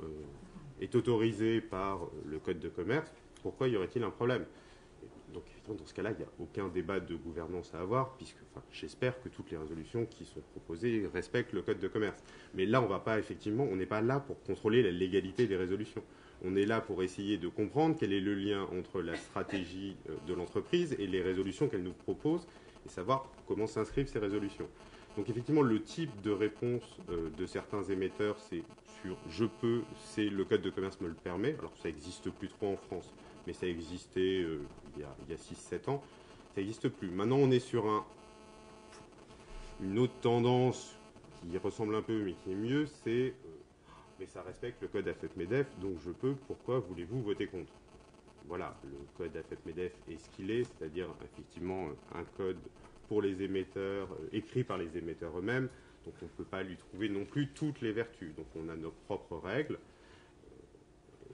est autorisée par le Code de commerce, pourquoi y aurait-il un problème? Donc, effectivement, dans ce cas-là, il n'y a aucun débat de gouvernance à avoir, puisque j'espère que toutes les résolutions qui sont proposées respectent le Code de commerce. Mais là, on n'est pas là pour contrôler la légalité des résolutions. On est là pour essayer de comprendre quel est le lien entre la stratégie de l'entreprise et les résolutions qu'elle nous propose, et savoir comment s'inscrivent ces résolutions. Donc effectivement, le type de réponse de certains émetteurs, c'est sur « je peux », c'est « le Code de commerce me le permet ». Alors ça n'existe plus trop en France, mais ça existait il y a 6-7 ans. Ça n'existe plus. Maintenant, on est sur une autre tendance qui ressemble un peu, mais qui est mieux, c'est mais ça respecte le Code AFEP-MEDEF, donc je peux, pourquoi voulez-vous voter contre? Voilà, le Code AFEP-MEDEF est ce qu'il est, c'est-à-dire effectivement un code pour les émetteurs, écrit par les émetteurs eux-mêmes, donc on ne peut pas lui trouver non plus toutes les vertus. Donc on a nos propres règles,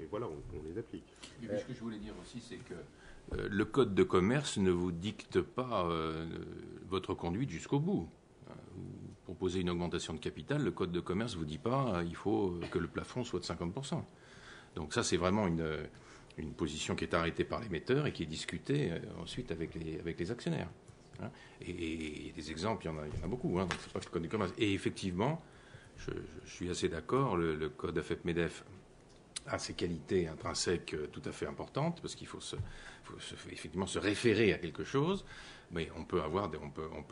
et voilà, on les applique. Et puis, ce que je voulais dire aussi, c'est que le Code de commerce ne vous dicte pas votre conduite jusqu'au bout. Vous proposez une augmentation de capital, le Code de commerce ne vous dit pas il faut que le plafond soit de 50%. Donc ça, c'est vraiment une position qui est arrêtée par l'émetteur et qui est discutée ensuite avec les actionnaire. Et des exemples, il y en a beaucoup. Donc c'est pas que le Code de commerce. Et effectivement, je suis assez d'accord, le Code AFEP-MEDEF a ses qualités intrinsèques tout à fait importantes, parce qu'il faut effectivement se référer à quelque chose, mais on peut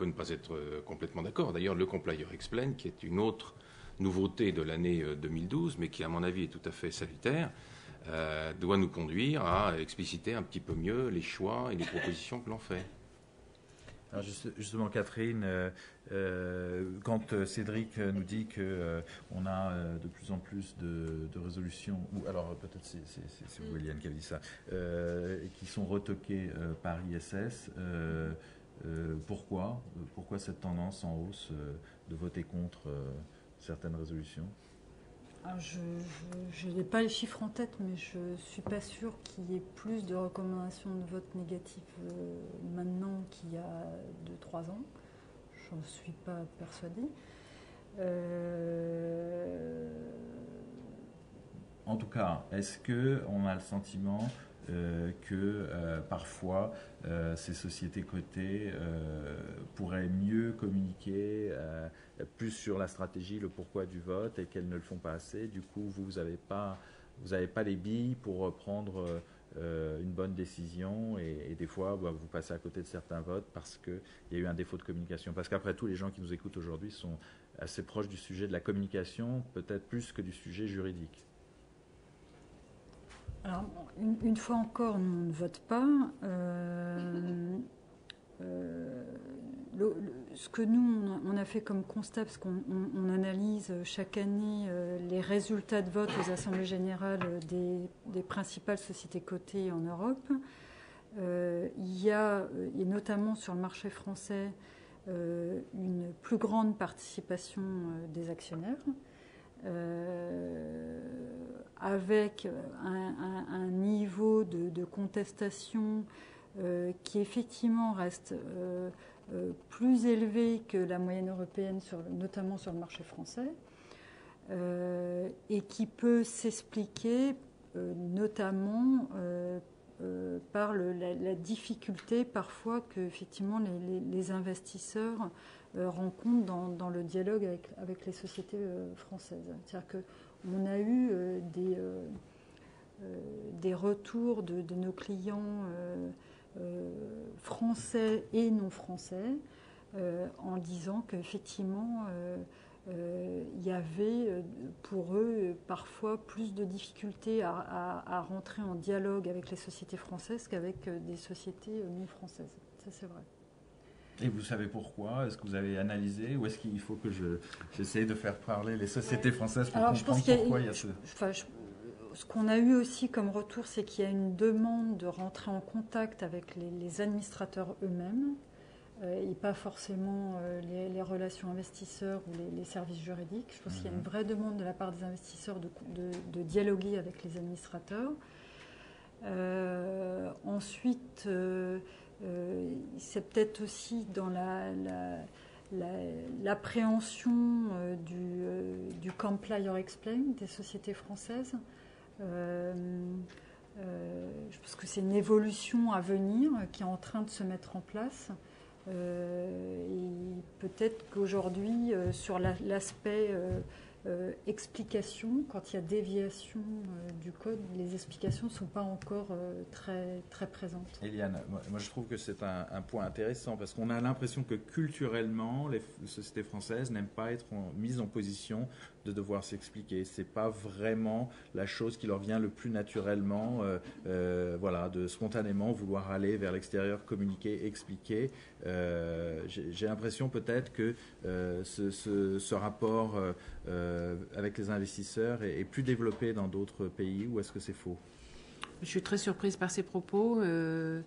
ne pas être complètement d'accord. D'ailleurs, le Complier Explain, qui est une autre nouveauté de l'année 2012, mais qui, à mon avis, est tout à fait salutaire, doit nous conduire à expliciter un petit peu mieux les choix et les propositions que l'on fait. Alors justement, Catherine, quand Cédric nous dit qu'on a de plus en plus de résolutions, ou alors peut-être c'est vous, Eliane, qui a dit ça, qui sont retoquées par ISS, pourquoi cette tendance en hausse de voter contre certaines résolutions? Alors je n'ai pas les chiffres en tête, mais je ne suis pas sûre qu'il y ait plus de recommandations de vote négatif maintenant qu'il y a 2-3 ans. Je n'en suis pas persuadée. En tout cas, est-ce qu'on a le sentiment que parfois ces sociétés cotées pourraient mieux communiquer plus sur la stratégie, le pourquoi du vote, et qu'elles ne le font pas assez? Du coup, vous n'avez pas les billes pour prendre une bonne décision, et des fois vous passez à côté de certains votes parce qu'il y a eu un défaut de communication. Parce qu'après tout, les gens qui nous écoutent aujourd'hui sont assez proche du sujet de la communication, peut-être plus que du sujet juridique. Alors, une fois encore, nous ne vote pas. Ce que nous, on a fait comme constat, parce qu'on analyse chaque année les résultats de vote aux assemblées générales des principales sociétés cotées en Europe, il y a, et notamment sur le marché français, une plus grande participation des actionnaires, avec un niveau de contestation qui effectivement reste plus élevé que la moyenne européenne, notamment sur le marché français, et qui peut s'expliquer notamment par la difficulté parfois que effectivement les investisseurs rencontrent dans le dialogue avec les sociétés françaises. C'est-à-dire qu'on a eu des retours de nos clients français et non français en disant qu'effectivement il y avait pour eux parfois plus de difficultés à rentrer en dialogue avec les sociétés françaises qu'avec des sociétés non françaises. Ça, c'est vrai. Et vous savez pourquoi? Est-ce que vous avez analysé ou est-ce qu'il faut que j'essaye de faire parler les sociétés françaises pour comprendre pourquoi il y a ce... Ce qu'on a eu aussi comme retour, c'est qu'il y a une demande de rentrer en contact avec les administrateurs eux-mêmes et pas forcément les relations investisseurs ou les services juridiques. Je pense qu'il y a une vraie demande de la part des investisseurs de dialoguer avec les administrateurs. Ensuite, c'est peut-être aussi dans l'appréhension du comply or explain des sociétés françaises. Je pense que c'est une évolution à venir qui est en train de se mettre en place. Et peut-être qu'aujourd'hui, sur l'aspect explication, quand il y a déviation du code, les explications ne sont pas encore très, très présentes. Eliane, moi je trouve que c'est un point intéressant parce qu'on a l'impression que culturellement, les sociétés françaises n'aiment pas être mises en position de devoir s'expliquer. C'est pas vraiment la chose qui leur vient le plus naturellement, de spontanément vouloir aller vers l'extérieur, communiquer, expliquer. J'ai l'impression peut-être que ce rapport avec les investisseurs est plus développé dans d'autres pays, ou est-ce que c'est faux? Je suis très surprise par ces propos. Je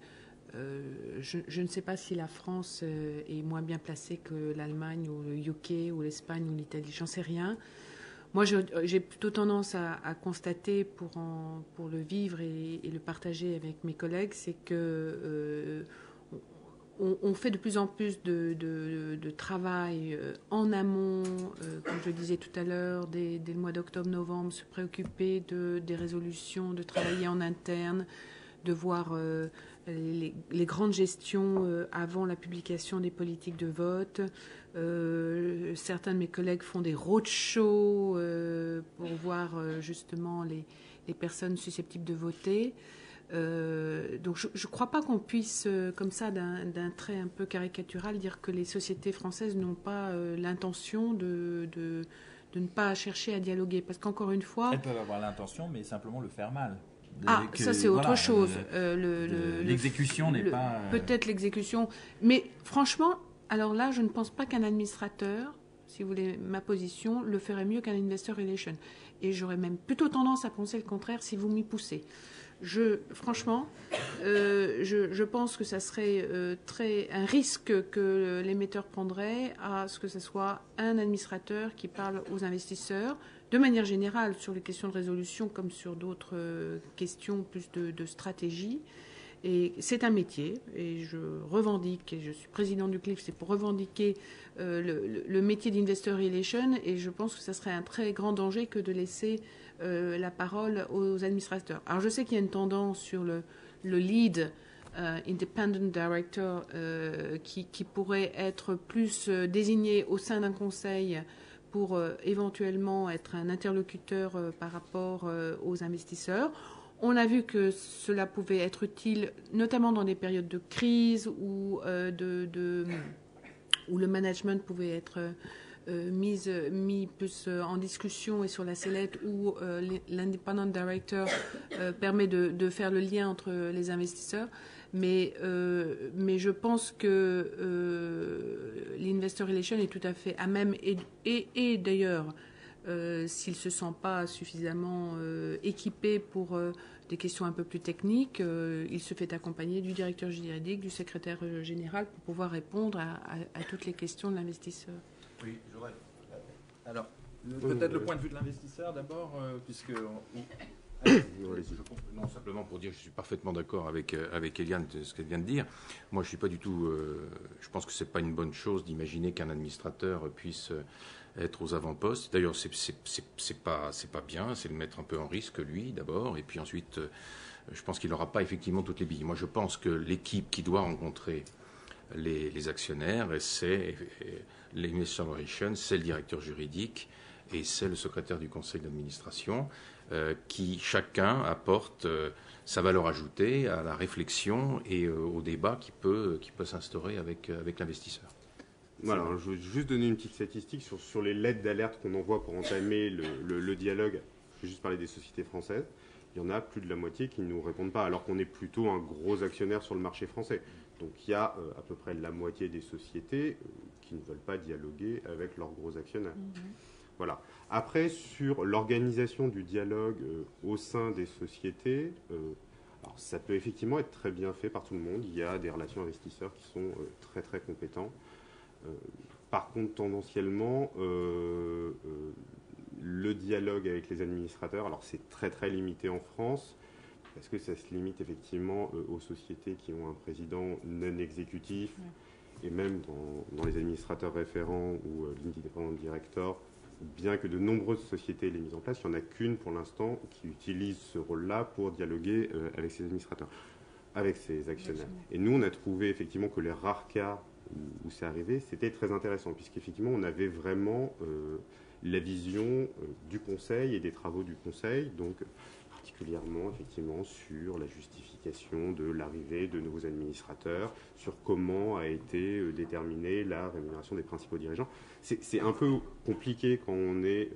ne sais pas si la France est moins bien placée que l'Allemagne ou le UK ou l'Espagne ou l'Italie, j'en sais rien. Moi, j'ai plutôt tendance à constater, pour le vivre et le partager avec mes collègues, c'est que on fait de plus en plus de travail en amont, comme je le disais tout à l'heure, dès le mois d'octobre-novembre, se préoccuper des résolutions, de travailler en interne, de voir les grandes gestions avant la publication des politiques de vote. Certains de mes collègues font des roadshows pour voir justement les personnes susceptibles de voter. Donc je ne crois pas qu'on puisse, comme ça, d'un trait un peu caricatural, dire que les sociétés françaises n'ont pas l'intention de ne pas chercher à dialoguer. Parce qu'encore une fois... Elles peuvent avoir l'intention, mais simplement le faire mal. Ça c'est autre chose. L'exécution n'est pas... Peut-être l'exécution. Mais franchement, alors là, je ne pense pas qu'un administrateur, si vous voulez ma position, le ferait mieux qu'un investor relation. Et j'aurais même plutôt tendance à penser le contraire si vous m'y poussez. Franchement, je pense que ça serait un risque que l'émetteur prendrait à ce que ce soit un administrateur qui parle aux investisseurs, de manière générale sur les questions de résolution comme sur d'autres questions plus de stratégie. Et c'est un métier, et je revendique, et je suis présidente du CLIF, c'est pour revendiquer le métier d'Investor Relation, et je pense que ça serait un très grand danger que de laisser la parole aux administrateurs. Alors je sais qu'il y a une tendance sur le lead independent director qui pourrait être plus désigné au sein d'un conseil pour éventuellement être un interlocuteur par rapport aux investisseurs. On a vu que cela pouvait être utile, notamment dans des périodes de crise où le management pouvait être mis plus en discussion et sur la sellette, où l'independent director permet de faire le lien entre les investisseurs. Mais je pense que l'Investor Relation est tout à fait à même, et d'ailleurs, s'il ne se sent pas suffisamment équipé pour des questions un peu plus techniques, il se fait accompagner du directeur juridique, du secrétaire général pour pouvoir répondre à toutes les questions de l'investisseur. Oui, j'aurais. Alors, peut-être le point de vue de l'investisseur d'abord, puisque... Non, simplement pour dire que je suis parfaitement d'accord avec Eliane, ce qu'elle vient de dire. Moi, je suis pas du tout. Je pense que c'est pas une bonne chose d'imaginer qu'un administrateur puisse être aux avant-postes. D'ailleurs, c'est pas bien. C'est le mettre un peu en risque lui d'abord, et puis ensuite, je pense qu'il n'aura pas effectivement toutes les billes. Moi, je pense que l'équipe qui doit rencontrer les actionnaires, c'est l'Investor Relations, c'est le directeur juridique et c'est le secrétaire du conseil d'administration. Qui chacun apporte sa valeur ajoutée à la réflexion et au débat qui peut s'instaurer avec l'investisseur. Voilà, je veux juste donner une petite statistique sur les lettres d'alerte qu'on envoie pour entamer le dialogue. Je vais juste parler des sociétés françaises. Il y en a plus de la moitié qui ne nous répondent pas, alors qu'on est plutôt un gros actionnaire sur le marché français. Donc il y a à peu près la moitié des sociétés qui ne veulent pas dialoguer avec leurs gros actionnaires. Voilà. Après, sur l'organisation du dialogue au sein des sociétés, alors ça peut effectivement être très bien fait par tout le monde. Il y a des relations investisseurs qui sont très très compétents. Par contre, tendanciellement, le dialogue avec les administrateurs, alors c'est très très limité en France, parce que ça se limite effectivement aux sociétés qui ont un président non exécutif, et même dans les administrateurs référents ou l'independent director. Bien que de nombreuses sociétés l'aient mis en place, il n'y en a qu'une pour l'instant qui utilise ce rôle-là pour dialoguer avec ses administrateurs, avec ses actionnaires. Et nous, on a trouvé effectivement que les rares cas où c'est arrivé, c'était très intéressant, puisqu'effectivement, on avait vraiment la vision du conseil et des travaux du conseil, donc particulièrement effectivement sur la justification de l'arrivée de nouveaux administrateurs, sur comment a été déterminée la rémunération des principaux dirigeants. C'est un peu compliqué quand on est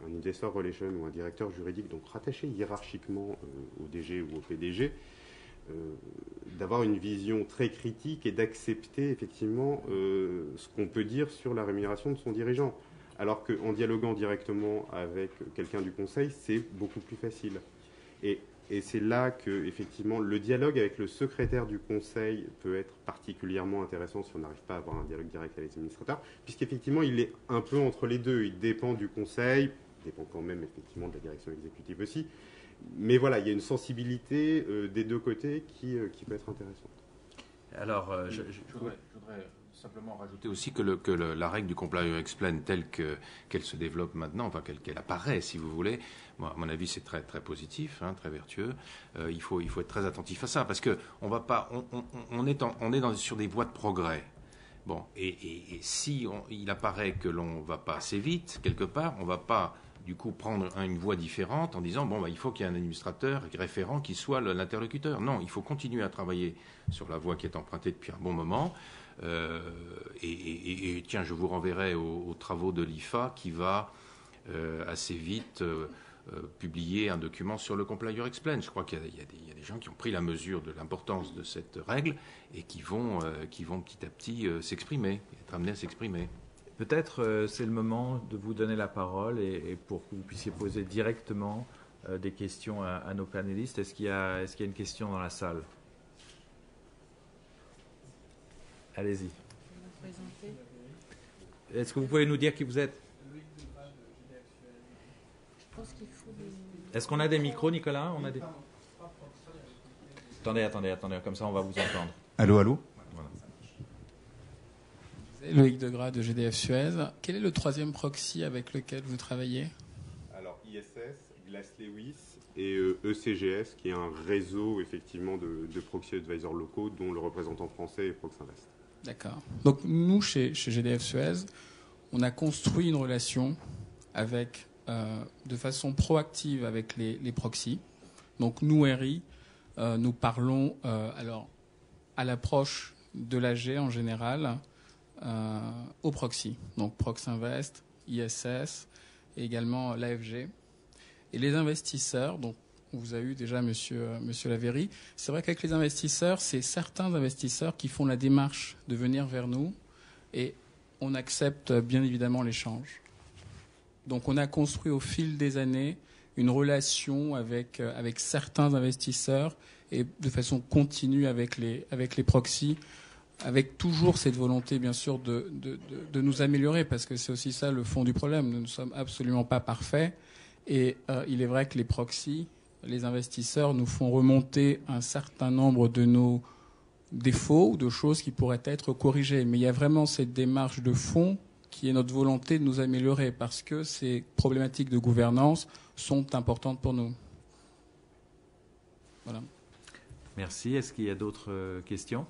un investor relation ou un directeur juridique, donc rattaché hiérarchiquement au DG ou au PDG, d'avoir une vision très critique et d'accepter effectivement ce qu'on peut dire sur la rémunération de son dirigeant. Alors qu'en dialoguant directement avec quelqu'un du conseil, c'est beaucoup plus facile. Et c'est là que, effectivement, le dialogue avec le secrétaire du conseil peut être particulièrement intéressant si on n'arrive pas à avoir un dialogue direct avec les administrateurs, puisqu'effectivement, il est un peu entre les deux. Il dépend du conseil, il dépend quand même, effectivement, de la direction exécutive aussi. Mais voilà, il y a une sensibilité des deux côtés qui peut être intéressante. Alors, je voudrais simplement rajouter aussi que la règle du Compliance Explain telle qu'elle se développe maintenant, enfin qu'elle apparaît, si vous voulez, moi, à mon avis, c'est très très positif, très vertueux. Il faut être très attentif à ça, parce que on est sur des voies de progrès. Bon, et si il apparaît que l'on va pas assez vite quelque part, on va pas du coup prendre une voie différente en disant il faut qu'il y ait un administrateur référent qui soit l'interlocuteur. Non, il faut continuer à travailler sur la voie qui est empruntée depuis un bon moment. Et tiens, je vous renverrai aux travaux de l'IFA qui va assez vite publier un document sur le Compliance Explain. Je crois qu'il y a des gens qui ont pris la mesure de l'importance de cette règle et qui vont petit à petit s'exprimer, être amenés à s'exprimer. Peut-être c'est le moment de vous donner la parole et pour que vous puissiez poser directement des questions à nos panélistes. Est-ce qu'il y a une question dans la salle ? Allez-y. Est-ce que vous pouvez nous dire qui vous êtes ? Est-ce qu'on a des micros, Nicolas ? On a des... Attendez, comme ça on va vous entendre. Allô. Voilà. Loïc Degras de GDF Suez. Quel est le troisième proxy avec lequel vous travaillez ? Alors ISS, Glass Lewis et ECGS, qui est un réseau effectivement de proxy advisors locaux dont le représentant français est Proxinvest. D'accord. Donc nous, chez GDF Suez, on a construit une relation avec, de façon proactive avec les proxys. Donc nous, RI, nous parlons alors à l'approche de l'AG en général, aux proxys, donc Proxinvest, ISS et également l'AFG. Et les investisseurs, donc on vous a eu déjà monsieur Lavéry, c'est vrai qu'avec les investisseurs, c'est certains investisseurs qui font la démarche de venir vers nous et on accepte bien évidemment l'échange. Donc on a construit au fil des années une relation avec certains investisseurs et de façon continue avec les proxys, avec toujours cette volonté, bien sûr, de nous améliorer, parce que c'est aussi ça le fond du problème. Nous ne sommes absolument pas parfaits. Et il est vrai que les proxys, les investisseurs, nous font remonter un certain nombre de nos défauts ou de choses qui pourraient être corrigées. Mais il y a vraiment cette démarche de fond qui est notre volonté de nous améliorer, parce que ces problématiques de gouvernance sont importantes pour nous. Voilà. Merci. Est-ce qu'il y a d'autres questions ?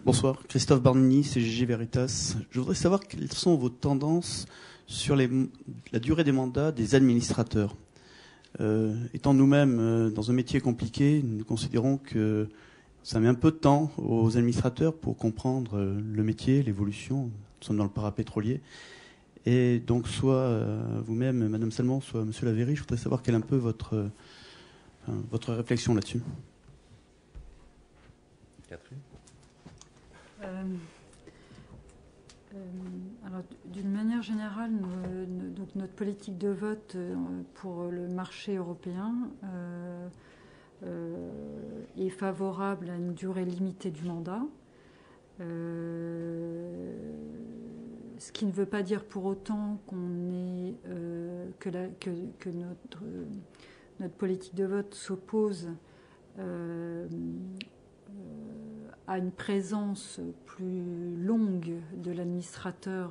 Bonsoir, Christophe Barnini, CGG Veritas. Je voudrais savoir quelles sont vos tendances sur la durée des mandats des administrateurs. Étant nous-mêmes dans un métier compliqué, nous considérons que ça met un peu de temps aux administrateurs pour comprendre le métier, l'évolution. Nous sommes dans le parapétrolier. Et donc, soit vous-même, Madame Salmon, soit Monsieur Lavéry, je voudrais savoir quelle est un peu votre réflexion là-dessus. Catherine ? Alors, d'une manière générale, donc notre politique de vote pour le marché européen est favorable à une durée limitée du mandat. Ce qui ne veut pas dire pour autant qu'on est que notre politique de vote s'oppose à une présence plus longue de l'administrateur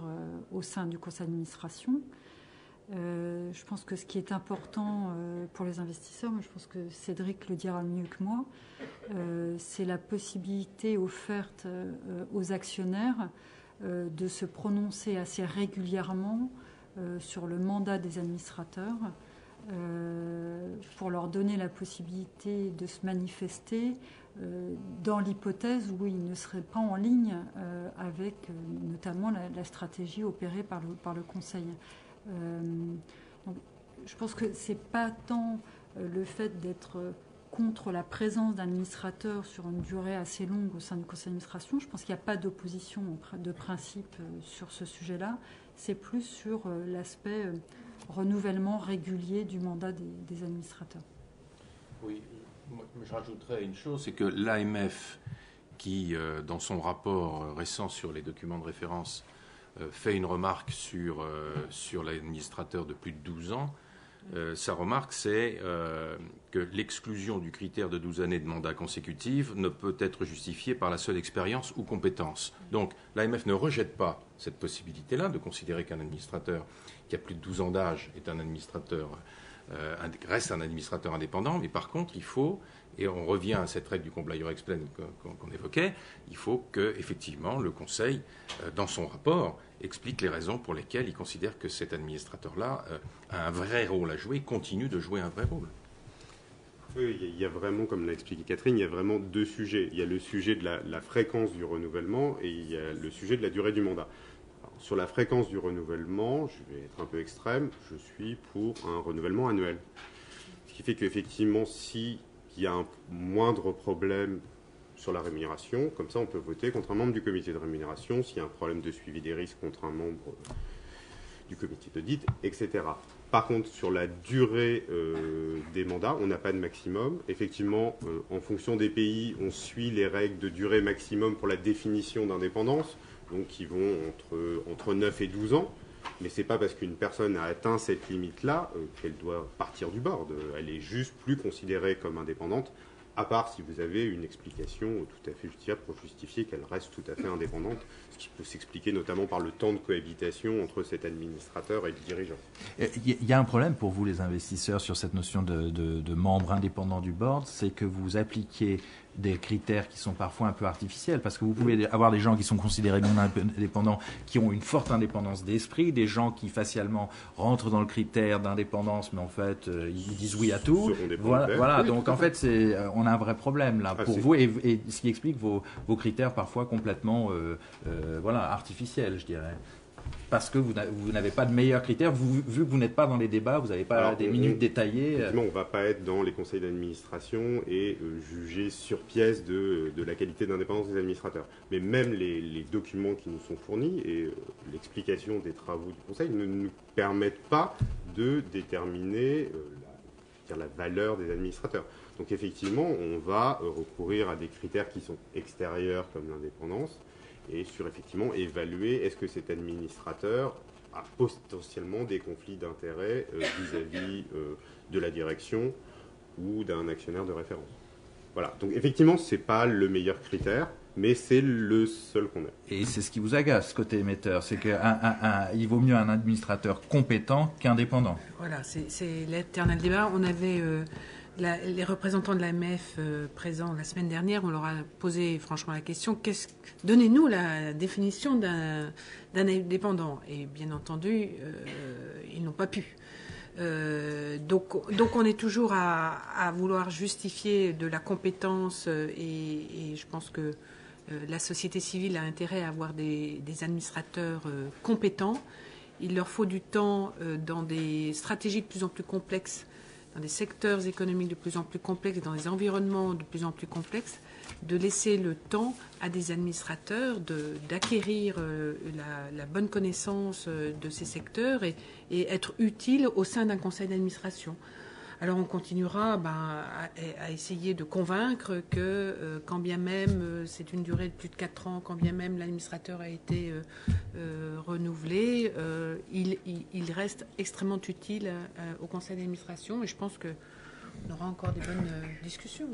au sein du conseil d'administration. Je pense que ce qui est important pour les investisseurs, mais je pense que Cédric le dira mieux que moi, c'est la possibilité offerte aux actionnaires de se prononcer assez régulièrement sur le mandat des administrateurs, pour leur donner la possibilité de se manifester dans l'hypothèse où ils ne seraient pas en ligne avec notamment la stratégie opérée par le Conseil. Donc, je pense que ce n'est pas tant le fait d'être contre la présence d'administrateurs sur une durée assez longue au sein du Conseil d'administration. Je pense qu'il n'y a pas d'opposition de principe sur ce sujet-là. C'est plus sur l'aspect renouvellement régulier du mandat des administrateurs. Oui, je rajouterais une chose, c'est que l'AMF, qui, dans son rapport récent sur les documents de référence, fait une remarque sur l'administrateur de plus de 12 ans, sa remarque, c'est que l'exclusion du critère de 12 années de mandat consécutif ne peut être justifiée par la seule expérience ou compétence. Donc, l'AMF ne rejette pas cette possibilité-là de considérer qu'un administrateur qui a plus de 12 ans d'âge est un administrateur, reste un administrateur indépendant, mais par contre, il faut, et on revient à cette règle du comply or explain qu'on évoquait, il faut que, effectivement, le Conseil, dans son rapport, explique les raisons pour lesquelles il considère que cet administrateur-là a un vrai rôle à jouer, continue de jouer un vrai rôle. Oui, il y a vraiment, comme l'a expliqué Catherine, il y a vraiment deux sujets. Il y a le sujet de la fréquence du renouvellement et il y a le sujet de la durée du mandat. Alors, sur la fréquence du renouvellement, je vais être un peu extrême, je suis pour un renouvellement annuel. Ce qui fait qu'effectivement, s'il y a un moindre problème sur la rémunération, comme ça on peut voter contre un membre du comité de rémunération, s'il y a un problème de suivi des risques contre un membre du comité d'audit, etc. Par contre, sur la durée des mandats, on n'a pas de maximum. Effectivement, en fonction des pays, on suit les règles de durée maximum pour la définition d'indépendance, donc qui vont entre 9 et 12 ans. Mais ce n'est pas parce qu'une personne a atteint cette limite-là qu'elle doit partir du board. Elle est juste plus considérée comme indépendante, à part si vous avez une explication tout à fait justifiable pour justifier qu'elle reste tout à fait indépendante, ce qui peut s'expliquer notamment par le temps de cohabitation entre cet administrateur et le dirigeant. Il y a un problème pour vous, les investisseurs, sur cette notion de membre indépendant du board, c'est que vous appliquez des critères qui sont parfois un peu artificiels, parce que vous pouvez avoir des gens qui sont considérés non indépendants, qui ont une forte indépendance d'esprit, des gens qui facialement rentrent dans le critère d'indépendance, mais en fait ils disent oui à tout. Voilà. Donc en fait on a un vrai problème là pour vous, et ce qui explique vos critères parfois complètement artificiels, je dirais. Parce que vous n'avez pas de meilleurs critères, vu que vous n'êtes pas dans les débats, vous n'avez pas des minutes détaillées. Effectivement, on ne va pas être dans les conseils d'administration et juger sur pièce de la qualité d'indépendance des administrateurs. Mais même les documents qui nous sont fournis et l'explication des travaux du conseil ne nous permettent pas de déterminer la valeur des administrateurs. Donc effectivement, on va recourir à des critères qui sont extérieurs comme l'indépendance, et sur effectivement évaluer est-ce que cet administrateur a potentiellement des conflits d'intérêts vis-à-vis de la direction ou d'un actionnaire de référence. Voilà, donc effectivement ce n'est pas le meilleur critère, mais c'est le seul qu'on a. Et c'est ce qui vous agace côté émetteur, c'est qu'il vaut mieux un administrateur compétent qu'indépendant. Voilà, c'est l'éternel débat. On avait les représentants de l'AMF présents la semaine dernière, on leur a posé franchement la question, donnez-nous la définition d'un indépendant. Et bien entendu, ils n'ont pas pu. Donc on est toujours à vouloir justifier de la compétence et je pense que la société civile a intérêt à avoir des administrateurs compétents. Il leur faut du temps dans des stratégies de plus en plus complexes, dans des secteurs économiques de plus en plus complexes, dans des environnements de plus en plus complexes, de laisser le temps à des administrateurs d'acquérir la bonne connaissance de ces secteurs et être utiles au sein d'un conseil d'administration. Alors on continuera à essayer de convaincre que quand bien même c'est une durée de plus de 4 ans, quand bien même l'administrateur a été renouvelé, il reste extrêmement utile au conseil d'administration et je pense qu'on aura encore des bonnes discussions.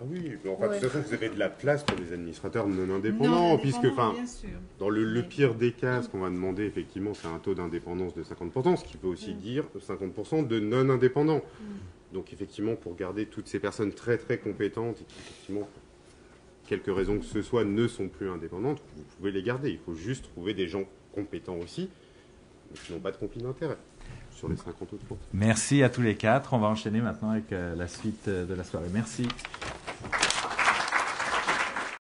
Ah oui, mais enfin, de toute façon, vous avez de la place pour des administrateurs non indépendants, puisque dans le pire des cas, ce qu'on va demander, effectivement, c'est un taux d'indépendance de 50%, ce qui peut aussi dire 50% de non-indépendants. Donc, effectivement, pour garder toutes ces personnes très, très compétentes et qui, effectivement, pour quelque raison que ce soit, ne sont plus indépendantes, vous pouvez les garder. Il faut juste trouver des gens compétents aussi, mais qui n'ont pas de conflit d'intérêt sur les 50 autres. Merci à tous les 4. On va enchaîner maintenant avec la suite de la soirée. Merci.